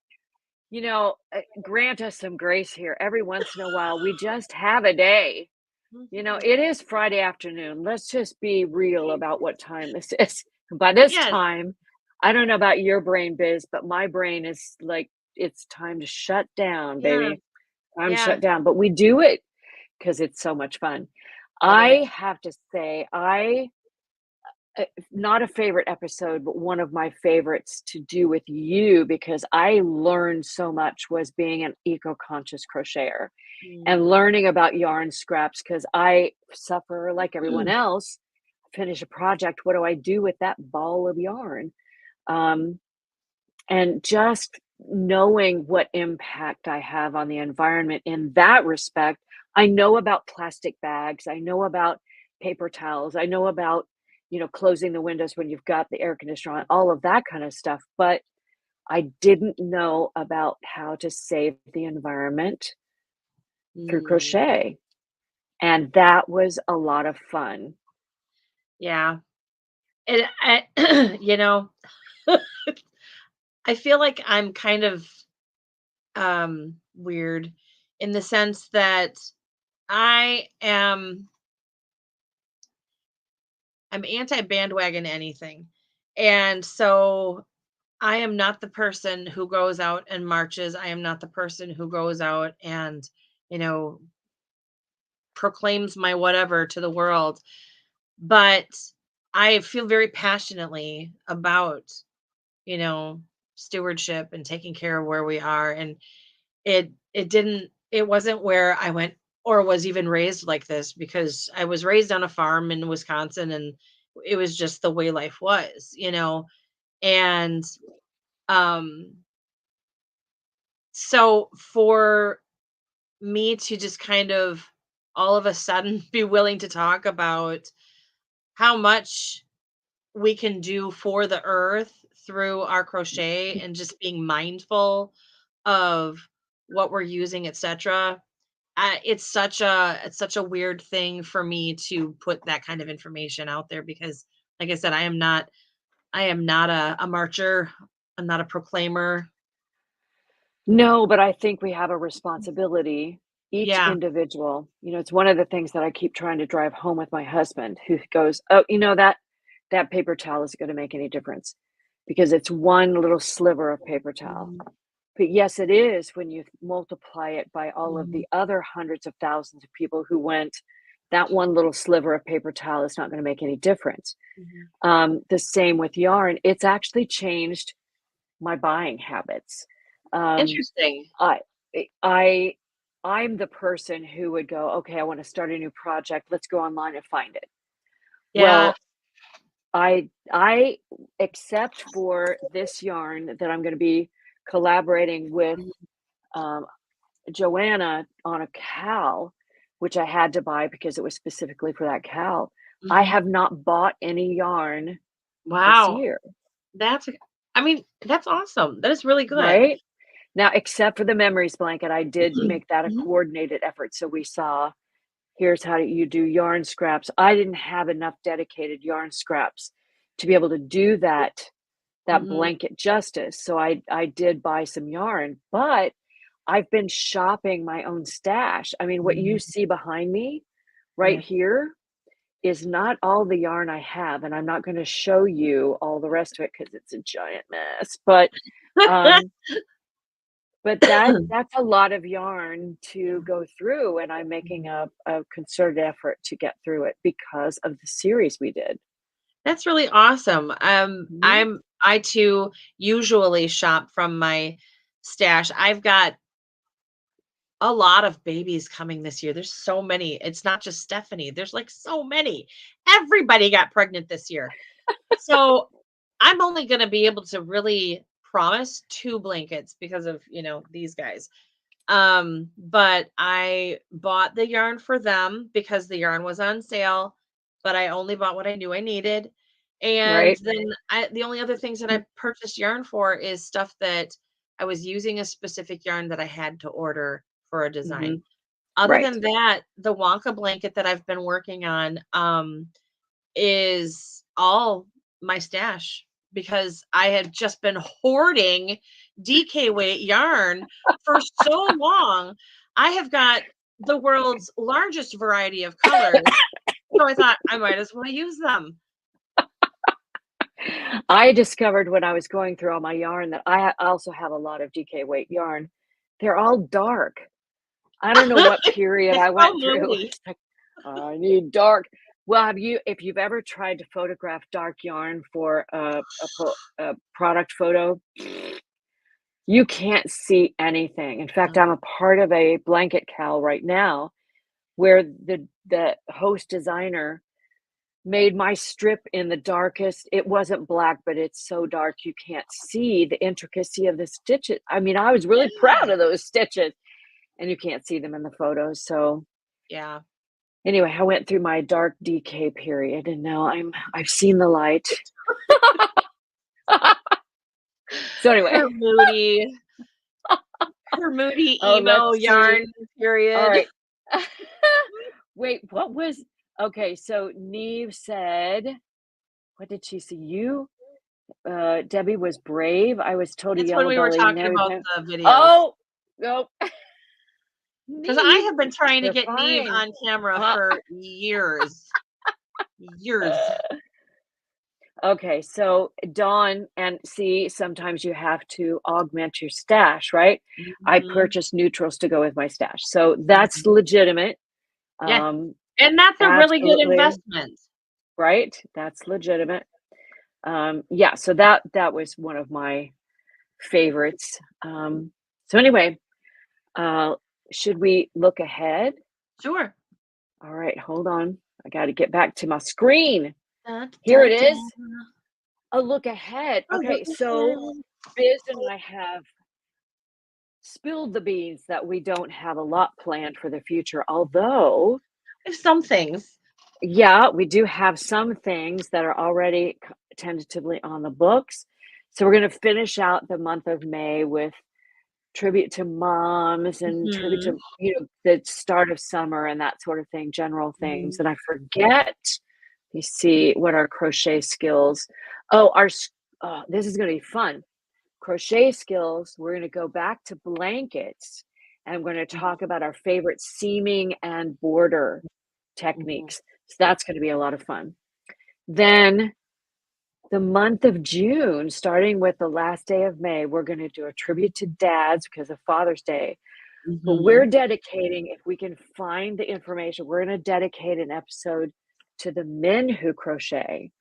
[SPEAKER 1] grant us some grace here. Every once in a while, we just have a day.
[SPEAKER 2] Mhm.
[SPEAKER 1] It is Friday afternoon. Let's just be real about what time this is. By this
[SPEAKER 2] Yes.
[SPEAKER 1] time, I don't know about your brain, Biz, but my brain is like, it's time to shut down,
[SPEAKER 2] Yeah,
[SPEAKER 1] baby. Time to
[SPEAKER 2] yeah.
[SPEAKER 1] shut down. But we do it because it's so much fun.
[SPEAKER 2] It
[SPEAKER 1] I
[SPEAKER 2] is.
[SPEAKER 1] have to say, not a favorite episode, but one of my favorites to do with you because I learned so much was being an eco-conscious crocheter and
[SPEAKER 2] Mm.
[SPEAKER 1] learning about yarn scraps because I suffer like everyone else. Finish a project. What do I do with that ball of yarn? Um, and just knowing what impact I have on the environment in that respect. I know about plastic bags. I know about paper towels. I know about, closing the windows when you've got the air conditioner on, all of that kind of stuff. But I didn't know about how to save the environment through
[SPEAKER 2] Mm.
[SPEAKER 1] crochet. And that was a lot of fun.
[SPEAKER 2] Yeah. And you know, I feel like I'm kind of, weird in the sense that I am I'm anti-bandwagon anything. And so I am not the person who goes out and marches. I am not the person who goes out and, you know, proclaims my whatever to the world. But I feel very passionately about, you know, stewardship and taking care of where we are. And it wasn't where I went or was even raised like this because I was raised on a farm in Wisconsin and it was just the way life was. And um so for me to just kind of all of a sudden be willing to talk about how much we can do for the earth through our crochet and just being mindful of what we're using, etc. It's such a weird thing for me to put that kind of information out there because, like I said, I am not a marcher. I'm not a proclaimer.
[SPEAKER 1] No, but I think we have a responsibility, each
[SPEAKER 2] Yeah.
[SPEAKER 1] individual. It's one of the things that I keep trying to drive home with my husband, who goes, "Oh, that paper towel isn't going to make any difference because it's one little sliver of paper towel."
[SPEAKER 2] Mhm,
[SPEAKER 1] But yes, it is when you multiply it by all of
[SPEAKER 2] mhm,
[SPEAKER 1] the other hundreds of thousands of people who went, that one little sliver of paper towel is not going to make any difference.
[SPEAKER 2] mhm.
[SPEAKER 1] The same with yarn. It's actually changed my buying habits. Um,
[SPEAKER 2] Interesting.
[SPEAKER 1] I I I'm the person who would go, "Okay, I wanna start a new project. Let's go online and find it."
[SPEAKER 2] Yeah.
[SPEAKER 1] Well, I except for this yarn that I'm gonna be collaborating with,
[SPEAKER 2] Mhm,
[SPEAKER 1] um, Joanna on a cowl, which I had to buy because it was specifically for that cowl. I
[SPEAKER 2] mhm.
[SPEAKER 1] have not bought any yarn this
[SPEAKER 2] Wow.
[SPEAKER 1] year,
[SPEAKER 2] That's I mean, that's awesome. That is really good.
[SPEAKER 1] right? Now, except for the memories blanket, I did make that a
[SPEAKER 2] Mhm.
[SPEAKER 1] coordinated effort, so we saw, here's how you do yarn scraps. I didn't have enough dedicated yarn scraps to be able to do that
[SPEAKER 2] Mhm.
[SPEAKER 1] blanket justice, so I did buy some yarn, but I've been shopping my own stash. I mean, what you
[SPEAKER 2] Mhm.
[SPEAKER 1] see behind me right
[SPEAKER 2] Yeah.
[SPEAKER 1] here is not all the yarn I have, and I'm not gonna show you all the rest of it because it's a giant mess, um, but that's a lot of yarn to go through, and I'm making a concerted effort to get through it because of the series we did.
[SPEAKER 2] That's really awesome.
[SPEAKER 1] Mhm.
[SPEAKER 2] I too usually shop from my stash. I've got a lot of babies coming this year. There's so many. It's not just Stephanie. There's like so many. Everybody got pregnant this year. So I'm only going to be able to really promise 2 blankets because of, these guys. But I bought the yarn for them because the yarn was on sale, but I only bought what I knew I needed. And
[SPEAKER 1] Right?
[SPEAKER 2] then the only other things that I purchased yarn for is stuff that I was using a specific yarn that I had to order for a design.
[SPEAKER 1] Mhm.
[SPEAKER 2] Other
[SPEAKER 1] Right.
[SPEAKER 2] than that, the Wonka blanket that I've been working on, is all my stash because I had just been hoarding DK weight yarn for so long. I have got the world's largest variety of colors, so I thought I might as well use them.
[SPEAKER 1] I discovered when I was going through all my yarn that I also have a lot of DK weight yarn. They're all dark. I don't know what period
[SPEAKER 2] It's
[SPEAKER 1] I
[SPEAKER 2] so
[SPEAKER 1] went through.
[SPEAKER 2] moody.
[SPEAKER 1] It's like, I need dark. Well, if you've ever tried to photograph dark yarn for a product photo, you can't see anything. In fact, I'm a part of a blanket cal right now where the host designer made my strip in the darkest. It wasn't black, but it's so dark you can't see the intricacy of the stitches. I mean, I was really proud
[SPEAKER 2] Yeah.
[SPEAKER 1] of those stitches, and you can't see them in the photos. So
[SPEAKER 2] Yeah.
[SPEAKER 1] anyway, I went through my dark decay period, and now I've seen the light. So anyway,
[SPEAKER 2] Her moody, her moody
[SPEAKER 1] oh,
[SPEAKER 2] emo
[SPEAKER 1] let's see.
[SPEAKER 2] yarn
[SPEAKER 1] All
[SPEAKER 2] period.
[SPEAKER 1] right. Wait, what was okay? So Neve said, what did she say? Debbie was brave. I was told a
[SPEAKER 2] That's when
[SPEAKER 1] yellow
[SPEAKER 2] we were
[SPEAKER 1] belly.
[SPEAKER 2] talking
[SPEAKER 1] No,
[SPEAKER 2] about
[SPEAKER 1] no.
[SPEAKER 2] the videos.
[SPEAKER 1] Oh, no.
[SPEAKER 2] 'Cause I
[SPEAKER 1] Neve,
[SPEAKER 2] have been trying to
[SPEAKER 1] you're
[SPEAKER 2] get Neve
[SPEAKER 1] fine.
[SPEAKER 2] on camera
[SPEAKER 1] Uh,
[SPEAKER 2] for years. Years.
[SPEAKER 1] okay, so Dawn, and see, sometimes you have to augment your stash, right? I
[SPEAKER 2] Mhm,
[SPEAKER 1] purchased neutrals to go with my stash, so that's
[SPEAKER 2] mhm.
[SPEAKER 1] legitimate.
[SPEAKER 2] Yeah,
[SPEAKER 1] Um,
[SPEAKER 2] and that's a really good
[SPEAKER 1] absolutely,
[SPEAKER 2] investment.
[SPEAKER 1] right? That's legitimate. Yeah, so that was one of my favorites. So anyway, uh, should we look ahead?
[SPEAKER 2] Sure.
[SPEAKER 1] All right, hold on. I got to get back to my screen.
[SPEAKER 2] Da,
[SPEAKER 1] Here
[SPEAKER 2] da,
[SPEAKER 1] it
[SPEAKER 2] da.
[SPEAKER 1] is. A look ahead.
[SPEAKER 2] Oh, look
[SPEAKER 1] Okay, so
[SPEAKER 2] ahead.
[SPEAKER 1] Biz and I have spilled the beans that we don't have a lot planned for the future. Although,
[SPEAKER 2] There's some things.
[SPEAKER 1] yeah, we do have some things that are already tentatively on the books. So we're going to finish out the month of May with tribute to moms and tribute
[SPEAKER 2] Mhm,
[SPEAKER 1] to, the start of summer and that sort of thing, general things.
[SPEAKER 2] mhm,
[SPEAKER 1] And I forget, you see what our crochet skills. Oh, this is going to be fun. Crochet skills. We're going to go back to blankets and I'm going to
[SPEAKER 2] mhm,
[SPEAKER 1] talk about our favorite seaming and border
[SPEAKER 2] mhm,
[SPEAKER 1] techniques. So that's going to be a lot of fun. Then the month of June, starting with the last day of May, we're going to do a tribute to dads because of Father's Day. But we're
[SPEAKER 2] mhm.
[SPEAKER 1] dedicating, if we can find the information, we're going to dedicate an episode to the men who crochet.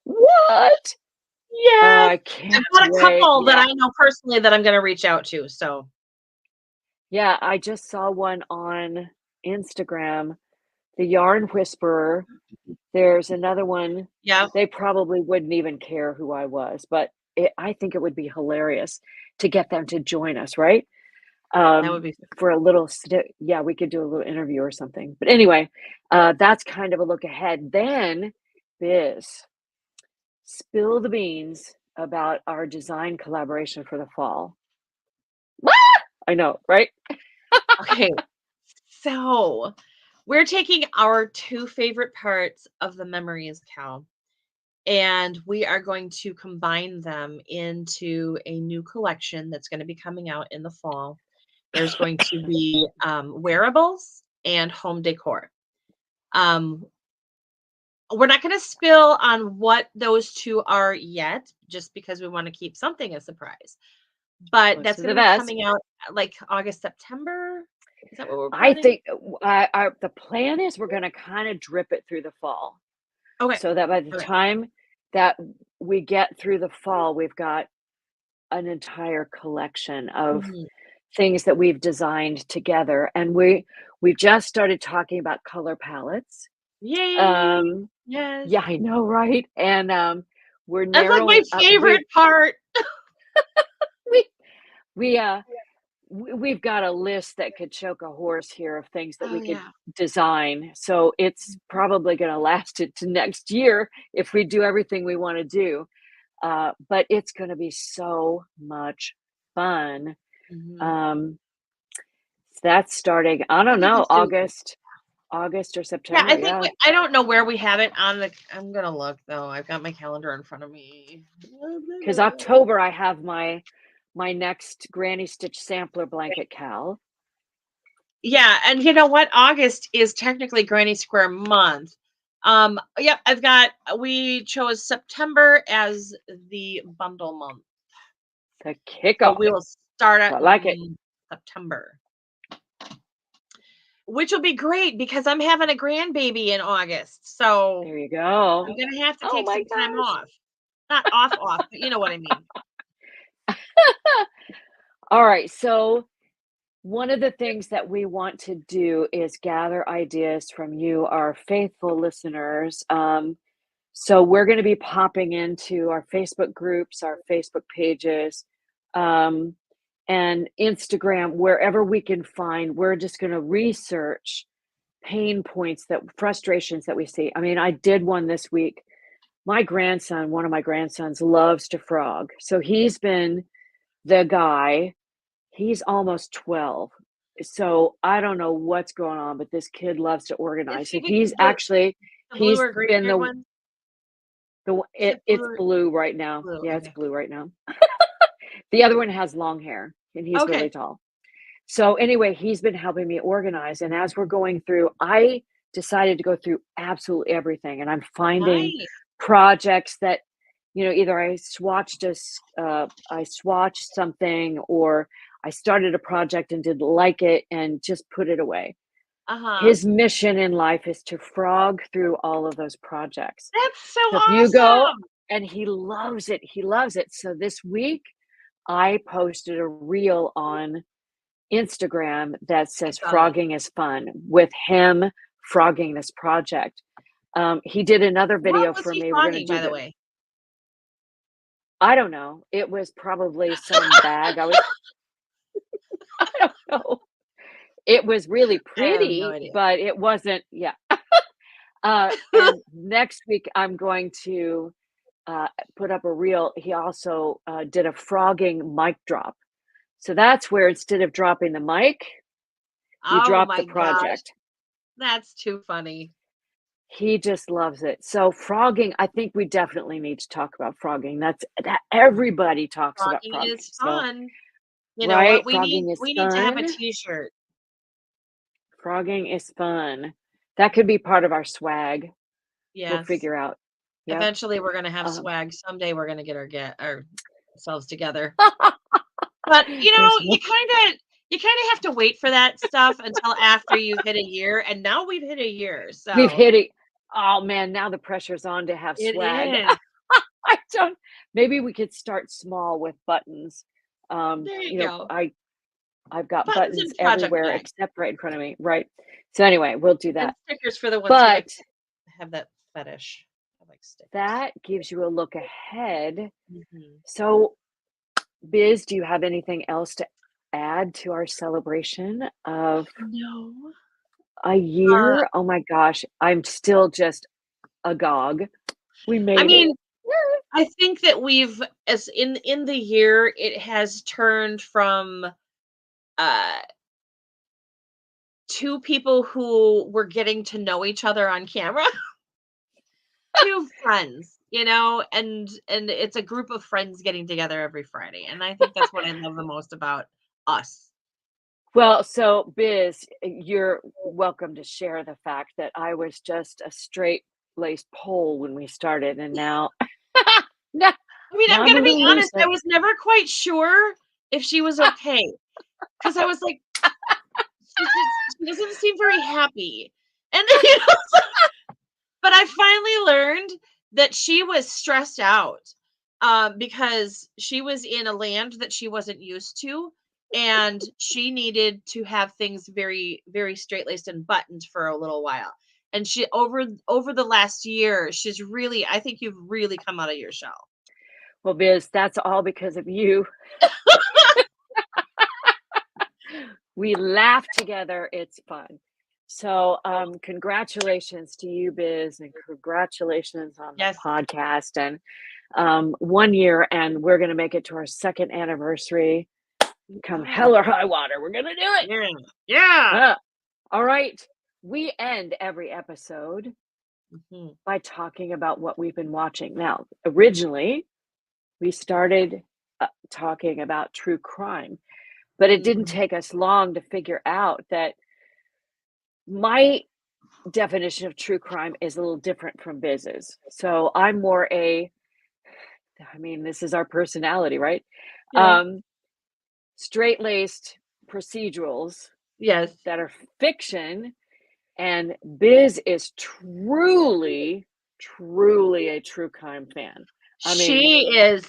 [SPEAKER 1] What? Oh,
[SPEAKER 2] Yes!
[SPEAKER 1] I
[SPEAKER 2] I've
[SPEAKER 1] can't
[SPEAKER 2] got a
[SPEAKER 1] wait.
[SPEAKER 2] couple that
[SPEAKER 1] Yeah.
[SPEAKER 2] I know personally that I'm gonna reach out to, so
[SPEAKER 1] Yeah. I just saw one on Instagram the Yarn Whisperer. There's another one.
[SPEAKER 2] Yeah,
[SPEAKER 1] They probably wouldn't even care who I was, but I think it would be hilarious to get them to join us, right?
[SPEAKER 2] that would be
[SPEAKER 1] For a little yeah, we could do a little interview or something. But anyway, that's kind of a look ahead. Then, Biz, spill the beans about our design collaboration for the fall. I know, right?
[SPEAKER 2] okay. So we're taking our two favorite parts of the memories, Cal, and we are going to combine them into a new collection that's going to be coming out in the fall. There's going to be wearables and home decor. Um, we're not going to spill on what those two are yet, just because we want to keep something a surprise. But
[SPEAKER 1] Close
[SPEAKER 2] that's
[SPEAKER 1] to
[SPEAKER 2] going to
[SPEAKER 1] the
[SPEAKER 2] be
[SPEAKER 1] vest.
[SPEAKER 2] coming out like August, September. Is that what we're
[SPEAKER 1] I
[SPEAKER 2] planning?
[SPEAKER 1] think the plan is we're going to kind of drip it through the fall,
[SPEAKER 2] Okay.
[SPEAKER 1] so that by the
[SPEAKER 2] Okay.
[SPEAKER 1] time that we get through the fall, we've got an entire collection of
[SPEAKER 2] Mhm.
[SPEAKER 1] things that we've designed together, and we just started talking about color palettes.
[SPEAKER 2] Yay!
[SPEAKER 1] Um,
[SPEAKER 2] Yes.
[SPEAKER 1] yeah, I know, right? And we're
[SPEAKER 2] That's like my
[SPEAKER 1] narrowing up.
[SPEAKER 2] favorite part.
[SPEAKER 1] We we uh we've got a list that could choke a horse here of things that
[SPEAKER 2] Oh,
[SPEAKER 1] we could
[SPEAKER 2] yeah.
[SPEAKER 1] design. So it's
[SPEAKER 2] Mhm.
[SPEAKER 1] probably going to last it to next year if we do everything we want to do. But it's going to be so much fun.
[SPEAKER 2] Mhm.
[SPEAKER 1] Um, that's starting, I
[SPEAKER 2] I
[SPEAKER 1] don't
[SPEAKER 2] think
[SPEAKER 1] know,
[SPEAKER 2] it's gonna be great.
[SPEAKER 1] August or
[SPEAKER 2] Yeah, I
[SPEAKER 1] September.
[SPEAKER 2] think
[SPEAKER 1] Yeah.
[SPEAKER 2] I don't know where we have it on the I'm gonna look, though. I've got my calendar in front of me.
[SPEAKER 1] Because October, I have my next Granny Stitch sampler blanket, Cal.
[SPEAKER 2] Yeah, and you know what? August is technically Granny Square month. Yep, we chose September as the bundle month.
[SPEAKER 1] The
[SPEAKER 2] So
[SPEAKER 1] kickoff.
[SPEAKER 2] we will start
[SPEAKER 1] So
[SPEAKER 2] at
[SPEAKER 1] I like it.
[SPEAKER 2] September, which will be great because I'm having a grandbaby in August. So
[SPEAKER 1] There you go.
[SPEAKER 2] I'm gonna have to
[SPEAKER 1] Oh
[SPEAKER 2] take
[SPEAKER 1] my
[SPEAKER 2] some time
[SPEAKER 1] gosh.
[SPEAKER 2] off. Not off, but you know what I mean.
[SPEAKER 1] All right. So, one of the things that we want to do is gather ideas from you, our faithful listeners. So, we're going to be popping into our Facebook groups, our Facebook pages, um, and Instagram, wherever we can find. We're just going to research pain points, that frustrations that we see. I mean, I did one this week. One of my grandsons loves to frog. So he's been the guy. He's almost 12. So I don't know what's going on, but this kid loves to
[SPEAKER 2] Is
[SPEAKER 1] organize.
[SPEAKER 2] he
[SPEAKER 1] And he's
[SPEAKER 2] the
[SPEAKER 1] actually,
[SPEAKER 2] blue
[SPEAKER 1] he's
[SPEAKER 2] or green
[SPEAKER 1] been
[SPEAKER 2] haired one? Is it blue
[SPEAKER 1] it's
[SPEAKER 2] or
[SPEAKER 1] blue right now.
[SPEAKER 2] blue?
[SPEAKER 1] Yeah, it's
[SPEAKER 2] Okay.
[SPEAKER 1] blue right now. The other one has long hair and he's really
[SPEAKER 2] Okay.
[SPEAKER 1] tall. So anyway, he's been helping me organize. And as we're going through, I decided to go through absolutely everything. And I'm finding
[SPEAKER 2] Nice.
[SPEAKER 1] projects that, either I swatched something, or I started a project and didn't like it and just put it away.
[SPEAKER 2] Uh-huh.
[SPEAKER 1] His mission in life is to frog through all of those projects.
[SPEAKER 2] That's so
[SPEAKER 1] So if you go,
[SPEAKER 2] awesome.
[SPEAKER 1] and he loves it, he loves it. So this week I posted a reel on Instagram that
[SPEAKER 2] I
[SPEAKER 1] says
[SPEAKER 2] saw that.
[SPEAKER 1] frogging is fun, with him frogging this project. He did another
[SPEAKER 2] What
[SPEAKER 1] video
[SPEAKER 2] was
[SPEAKER 1] for
[SPEAKER 2] he
[SPEAKER 1] me. We're going to
[SPEAKER 2] frogging,
[SPEAKER 1] do
[SPEAKER 2] by the
[SPEAKER 1] the,
[SPEAKER 2] way?
[SPEAKER 1] I don't know. It was probably some bag. I don't know. It was really
[SPEAKER 2] I have no
[SPEAKER 1] pretty,
[SPEAKER 2] idea.
[SPEAKER 1] but it wasn't, yeah. And next week I'm going to put up a reel. He also did a frogging mic drop. So that's where, instead of dropping the mic, you
[SPEAKER 2] Oh
[SPEAKER 1] drop the
[SPEAKER 2] my gosh,
[SPEAKER 1] project.
[SPEAKER 2] that's too funny.
[SPEAKER 1] He just loves it. So frogging, I think we definitely need to talk about frogging. That everybody talks about
[SPEAKER 2] Frogging
[SPEAKER 1] frogging.
[SPEAKER 2] is
[SPEAKER 1] So,
[SPEAKER 2] fun. You know what?
[SPEAKER 1] right, frogging is
[SPEAKER 2] We need to have a
[SPEAKER 1] fun.
[SPEAKER 2] t-shirt.
[SPEAKER 1] Frogging is fun. That could be part of our swag. We'll
[SPEAKER 2] Yes.
[SPEAKER 1] figure out. Yep.
[SPEAKER 2] Eventually we're gonna have
[SPEAKER 1] Um,
[SPEAKER 2] swag. Someday we're gonna get ourselves together. But
[SPEAKER 1] there's one.
[SPEAKER 2] you kinda have to wait for that stuff until after you've hit a year, and now we've hit a year,
[SPEAKER 1] We've
[SPEAKER 2] so
[SPEAKER 1] hit it. Oh man, now the pressure's on to have
[SPEAKER 2] it
[SPEAKER 1] swag.
[SPEAKER 2] is.
[SPEAKER 1] I don't. Maybe we could start small with buttons.
[SPEAKER 2] There you go.
[SPEAKER 1] I I've got
[SPEAKER 2] Buttons
[SPEAKER 1] buttons
[SPEAKER 2] and project
[SPEAKER 1] everywhere
[SPEAKER 2] bag.
[SPEAKER 1] except right in front of me, right? So anyway, we'll do
[SPEAKER 2] And
[SPEAKER 1] that.
[SPEAKER 2] stickers for the ones who
[SPEAKER 1] But
[SPEAKER 2] like have that fetish. I like stickers.
[SPEAKER 1] that gives you a look ahead.
[SPEAKER 2] Mhm.
[SPEAKER 1] So, Biz, do you have anything else to add to our celebration of
[SPEAKER 2] No.
[SPEAKER 1] a
[SPEAKER 2] Uh,
[SPEAKER 1] year? Oh my gosh, I'm still just agog. We
[SPEAKER 2] I
[SPEAKER 1] made it.
[SPEAKER 2] mean, I think that we've as in the year, it has turned from, uh, 2 people who were getting to know each other on camera to friends, and it's a group of friends getting together every Friday, and I think that's what I love the most about us.
[SPEAKER 1] Well, so Biz, you're welcome to share the fact that I was just a straight-laced pole when we started, and now now
[SPEAKER 2] I mean,
[SPEAKER 1] now
[SPEAKER 2] I'm
[SPEAKER 1] I'm a
[SPEAKER 2] gonna be
[SPEAKER 1] little
[SPEAKER 2] honest, I
[SPEAKER 1] looser.
[SPEAKER 2] was never quite sure if she was okay because I was like, she doesn't seem very happy." And but I finally learned that she was stressed out, because she was in a land that she wasn't used to, and she needed to have things very, very straight-laced and buttoned for a little while. And she over the last year, she's really I think you've really come out of your shell.
[SPEAKER 1] Well, Biz, that's all because of you. We laugh together, it's fun. So, congratulations to you, Biz, and congratulations on the
[SPEAKER 2] Yes.
[SPEAKER 1] podcast, and, 1 year, and we're gonna make it to our 2nd anniversary. Come hell
[SPEAKER 2] Oh,
[SPEAKER 1] or high water, we're gonna do it!
[SPEAKER 2] yeah. Yeah.
[SPEAKER 1] Uh, all right. We end every episode
[SPEAKER 2] Mhm.
[SPEAKER 1] by talking about what we've been watching. Now, originally, we started, talking about true crime, but it didn't
[SPEAKER 2] Mhm.
[SPEAKER 1] take us long to figure out that my definition of true crime is a little different from Biz's. So I'm more I mean, this is our personality, right?
[SPEAKER 2] Yeah.
[SPEAKER 1] Um, straight-laced procedurals
[SPEAKER 2] Yes.
[SPEAKER 1] that are fiction, and Biz is truly, truly a true crime fan. I mean,
[SPEAKER 2] She is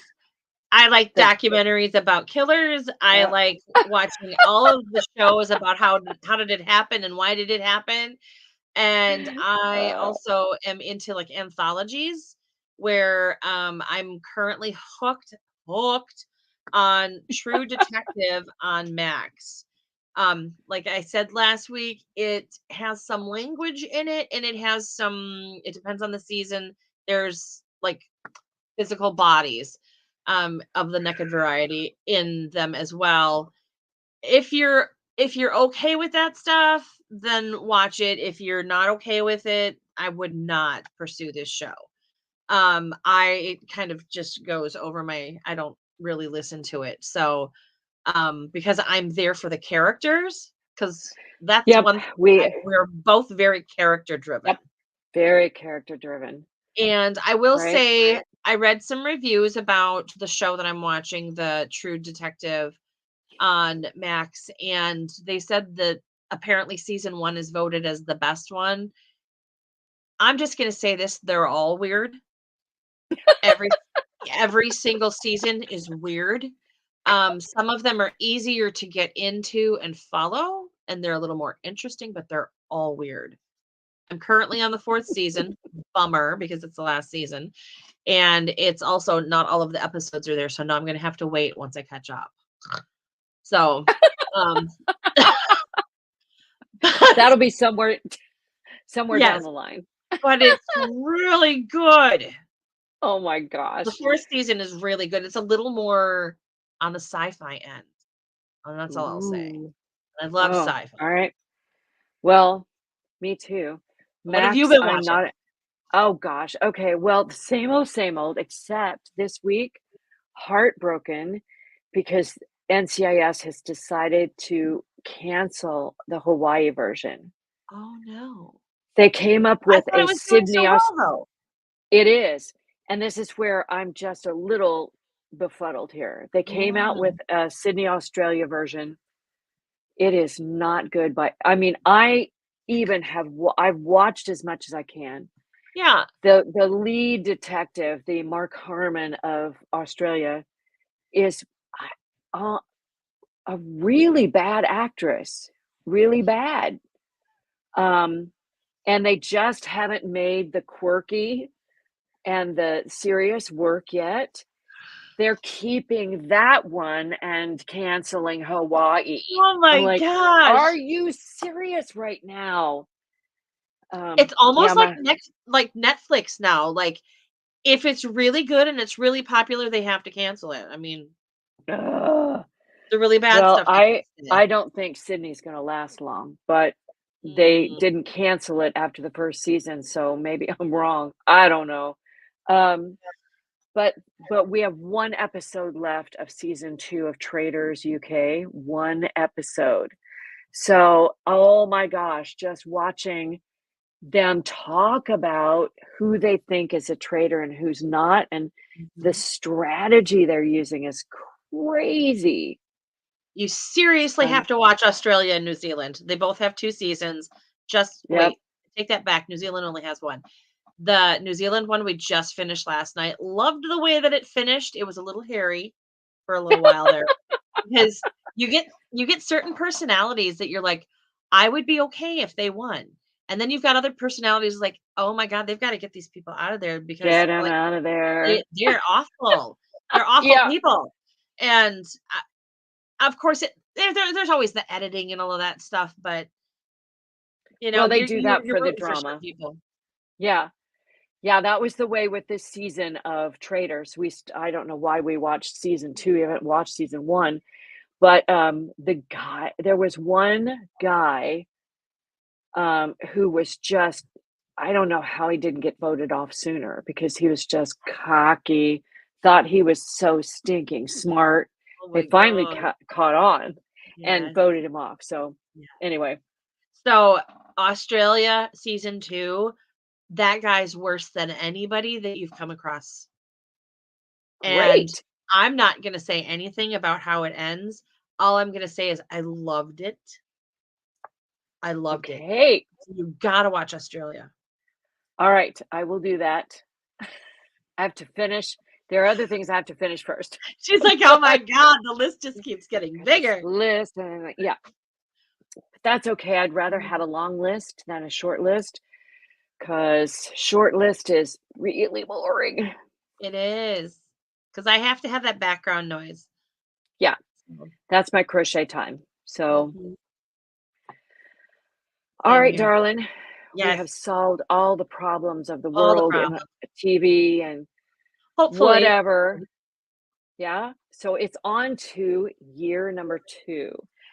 [SPEAKER 2] I like
[SPEAKER 1] the
[SPEAKER 2] documentaries about killers. I
[SPEAKER 1] yeah.
[SPEAKER 2] like watching all of the shows about how did it happen and why did it happen. And I
[SPEAKER 1] Uh,
[SPEAKER 2] also am into like anthologies where I'm currently hooked on True Detective on Max. Like I said last week, it has some language in it and it has some it depends on the season. There's like physical bodies of the naked variety in them as well. If you're okay with that stuff, then watch it. If you're not okay with it, I would not pursue this show. I it kind of just goes over my I don't really listen to it. So because I'm there for the characters, because that's
[SPEAKER 1] yep,
[SPEAKER 2] one thing
[SPEAKER 1] we
[SPEAKER 2] we're both very character driven.
[SPEAKER 1] yep, very character driven,
[SPEAKER 2] And I will
[SPEAKER 1] right?
[SPEAKER 2] say I read some reviews about the show that I'm watching, the True Detective on Max, and they said that apparently season 1 is voted as the best one. I'm just gonna say this, they're all weird. Every every single season is weird. Some of them are easier to get into and follow, and they're a little more interesting, but they're all weird. I'm currently on the 4th season. Bummer because it's the last season. And it's also not all of the episodes are there, so now I'm gonna have to wait once I catch up. So, um, but
[SPEAKER 1] That'll be somewhere down
[SPEAKER 2] yes,
[SPEAKER 1] the line.
[SPEAKER 2] but it's really good.
[SPEAKER 1] Oh my
[SPEAKER 2] The
[SPEAKER 1] gosh.
[SPEAKER 2] 4th season is really good. It's a little more on the sci-fi end, and that's all I'll say.
[SPEAKER 1] Ooh.
[SPEAKER 2] I love
[SPEAKER 1] Oh,
[SPEAKER 2] sci-fi.
[SPEAKER 1] all right. Well, me too.
[SPEAKER 2] What have you
[SPEAKER 1] Max,
[SPEAKER 2] been
[SPEAKER 1] I'm
[SPEAKER 2] watching?
[SPEAKER 1] not oh gosh. Okay. Well, the same old, except this week, heartbroken because NCIS has decided to cancel the Hawaii version.
[SPEAKER 2] Oh, no.
[SPEAKER 1] They came up
[SPEAKER 2] I
[SPEAKER 1] with
[SPEAKER 2] thought
[SPEAKER 1] a
[SPEAKER 2] it was doing so
[SPEAKER 1] Sydney Aus
[SPEAKER 2] well, though.
[SPEAKER 1] it is. And this is where I'm just a little befuddled here. They came out
[SPEAKER 2] Yeah.
[SPEAKER 1] with a Sydney, Australia version. It is not good by I mean, I even I've watched as much as I can.
[SPEAKER 2] Yeah.
[SPEAKER 1] The lead detective, the Mark Harmon of Australia, is uh, a really bad actress, really bad. And they just haven't made the quirky and the serious work yet. They're keeping that one and canceling Hawaii.
[SPEAKER 2] Oh
[SPEAKER 1] I'm
[SPEAKER 2] my
[SPEAKER 1] like, are
[SPEAKER 2] gosh.
[SPEAKER 1] you serious right now?
[SPEAKER 2] It's
[SPEAKER 1] Yeah,
[SPEAKER 2] almost like Netflix now. Like, if it's really good and it's really popular, they have to cancel it. I mean,
[SPEAKER 1] ugh.
[SPEAKER 2] the really bad
[SPEAKER 1] Well,
[SPEAKER 2] stuff they
[SPEAKER 1] I
[SPEAKER 2] can't say.
[SPEAKER 1] I don't think Sydney's gonna last long, but they
[SPEAKER 2] Mm,
[SPEAKER 1] didn't cancel it after the first season, so maybe I'm wrong. I don't know. Um, but we have one episode left of season 2 of Traders UK, one episode. So, oh my gosh, just watching them talk about who they think is a traitor and who's not, and the
[SPEAKER 2] mhm.
[SPEAKER 1] strategy they're using is crazy.
[SPEAKER 2] You seriously
[SPEAKER 1] Um,
[SPEAKER 2] have to watch Australia and New Zealand. They both have 2 seasons. Just
[SPEAKER 1] yep.
[SPEAKER 2] wait, take that back. New Zealand only has 1. The New Zealand one we just finished last night. Loved the way that it finished. It was a little hairy for a little while there because you get certain personalities that you're like, I would be okay if they won. And then you've got other personalities like, oh my God, they've got to get these people out of there because
[SPEAKER 1] Get 'em
[SPEAKER 2] like
[SPEAKER 1] out of there.
[SPEAKER 2] they're awful. They're awful
[SPEAKER 1] Yeah.
[SPEAKER 2] people. And of course, there's always the editing and all of that stuff, but
[SPEAKER 1] Well, they
[SPEAKER 2] you're
[SPEAKER 1] do that
[SPEAKER 2] you're
[SPEAKER 1] for the
[SPEAKER 2] rooting for certain
[SPEAKER 1] drama.
[SPEAKER 2] people.
[SPEAKER 1] Yeah. Yeah, that was the way with this season of Traitors. I don't know why we watched season 2, we haven't watched season 1, but, there was one guy, who was just I don't know how he didn't get voted off sooner because he was just cocky, thought he was so stinking smart.
[SPEAKER 2] Oh
[SPEAKER 1] They
[SPEAKER 2] my
[SPEAKER 1] finally
[SPEAKER 2] god.
[SPEAKER 1] caught on and
[SPEAKER 2] Yes.
[SPEAKER 1] voted him off, so,
[SPEAKER 2] Yeah.
[SPEAKER 1] anyway,
[SPEAKER 2] So, Australia season 2, that guy's worse than anybody that you've come across. And
[SPEAKER 1] great.
[SPEAKER 2] I'm not gonna say anything about how it ends. All I'm gonna say is I loved it. I loved it.
[SPEAKER 1] Okay.
[SPEAKER 2] You gotta watch Australia.
[SPEAKER 1] Alright, I will do that. I have to finish there are other things I have to finish first.
[SPEAKER 2] She's like, "Oh my god, the list just keeps getting
[SPEAKER 1] Got this
[SPEAKER 2] bigger."
[SPEAKER 1] list and yeah, but that's okay. I'd rather have
[SPEAKER 2] Mhm.
[SPEAKER 1] a long list than a short list because short list is really boring.
[SPEAKER 2] It is, because I have to have that background noise.
[SPEAKER 1] Yeah,
[SPEAKER 2] So
[SPEAKER 1] that's my crochet time. So,
[SPEAKER 2] mhm,
[SPEAKER 1] all
[SPEAKER 2] same
[SPEAKER 1] right,
[SPEAKER 2] here.
[SPEAKER 1] darling, we
[SPEAKER 2] Yes,
[SPEAKER 1] have solved all the problems of the
[SPEAKER 2] all the
[SPEAKER 1] world in
[SPEAKER 2] problems.
[SPEAKER 1] TV and
[SPEAKER 2] Hopefully.
[SPEAKER 1] whatever. Yeah. So it's on to year number 2.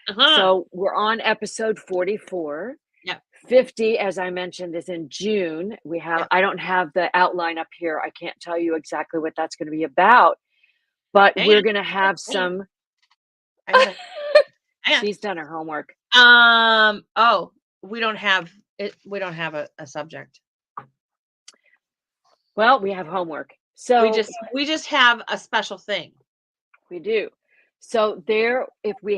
[SPEAKER 2] Uh-huh.
[SPEAKER 1] So we're on episode 44.
[SPEAKER 2] Yep,
[SPEAKER 1] 50, as I mentioned, is in June.
[SPEAKER 2] yep.
[SPEAKER 1] I don't have the outline up here. I can't tell you exactly what that's going to be about, but
[SPEAKER 2] Hang
[SPEAKER 1] we're
[SPEAKER 2] on,
[SPEAKER 1] going to
[SPEAKER 2] hang on,
[SPEAKER 1] have
[SPEAKER 2] hang on.
[SPEAKER 1] some.
[SPEAKER 2] I gotta hang
[SPEAKER 1] She's done her homework.
[SPEAKER 2] on. Oh, we don't have a subject.
[SPEAKER 1] Well, we have homework.
[SPEAKER 2] We
[SPEAKER 1] So
[SPEAKER 2] just have a special thing.
[SPEAKER 1] we do. So there, if we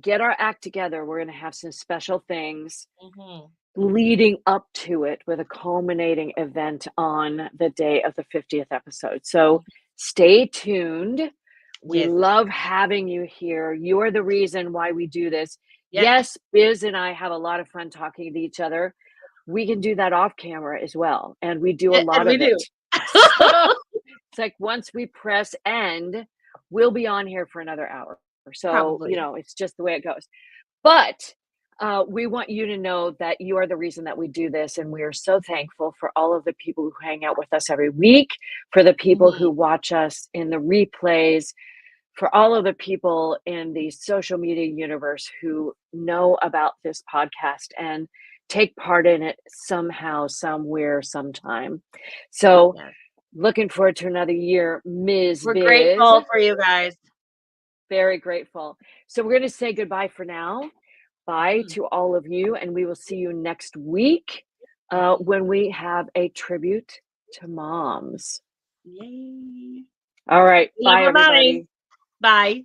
[SPEAKER 1] get our act together, we're going to have some special things
[SPEAKER 2] Mhm.
[SPEAKER 1] leading up to it with a culminating event on the day of the 50th episode. So stay tuned. We
[SPEAKER 2] Yes.
[SPEAKER 1] love having you here. You are the reason why we do this.
[SPEAKER 2] Yes.
[SPEAKER 1] Yes, Biz and I have a lot of fun talking to each other. We can do that off camera as well, and we do a
[SPEAKER 2] And
[SPEAKER 1] lot
[SPEAKER 2] we
[SPEAKER 1] of
[SPEAKER 2] do.
[SPEAKER 1] it. So it's like once we press end, we'll be on here for another hour. So,
[SPEAKER 2] Probably.
[SPEAKER 1] it's just the way it goes. But we want you to know that you are the reason that we do this. And we are so thankful for all of the people who hang out with us every week, for the people
[SPEAKER 2] Mhm.
[SPEAKER 1] who watch us in the replays, for all of the people in the social media universe who know about this podcast and take part in it somehow, somewhere, sometime. So,
[SPEAKER 2] Yes.
[SPEAKER 1] looking forward to another year, Ms.
[SPEAKER 2] We're
[SPEAKER 1] Biz.
[SPEAKER 2] grateful for you guys.
[SPEAKER 1] Very grateful. So, we're going to say goodbye for now. Bye
[SPEAKER 2] Mhm.
[SPEAKER 1] to all of you, and we will see you next week
[SPEAKER 2] Mhm.
[SPEAKER 1] when we have a tribute to moms.
[SPEAKER 2] Yay.
[SPEAKER 1] All right.
[SPEAKER 2] Love
[SPEAKER 1] Bye,
[SPEAKER 2] our bodies.
[SPEAKER 1] everybody.
[SPEAKER 2] Bye.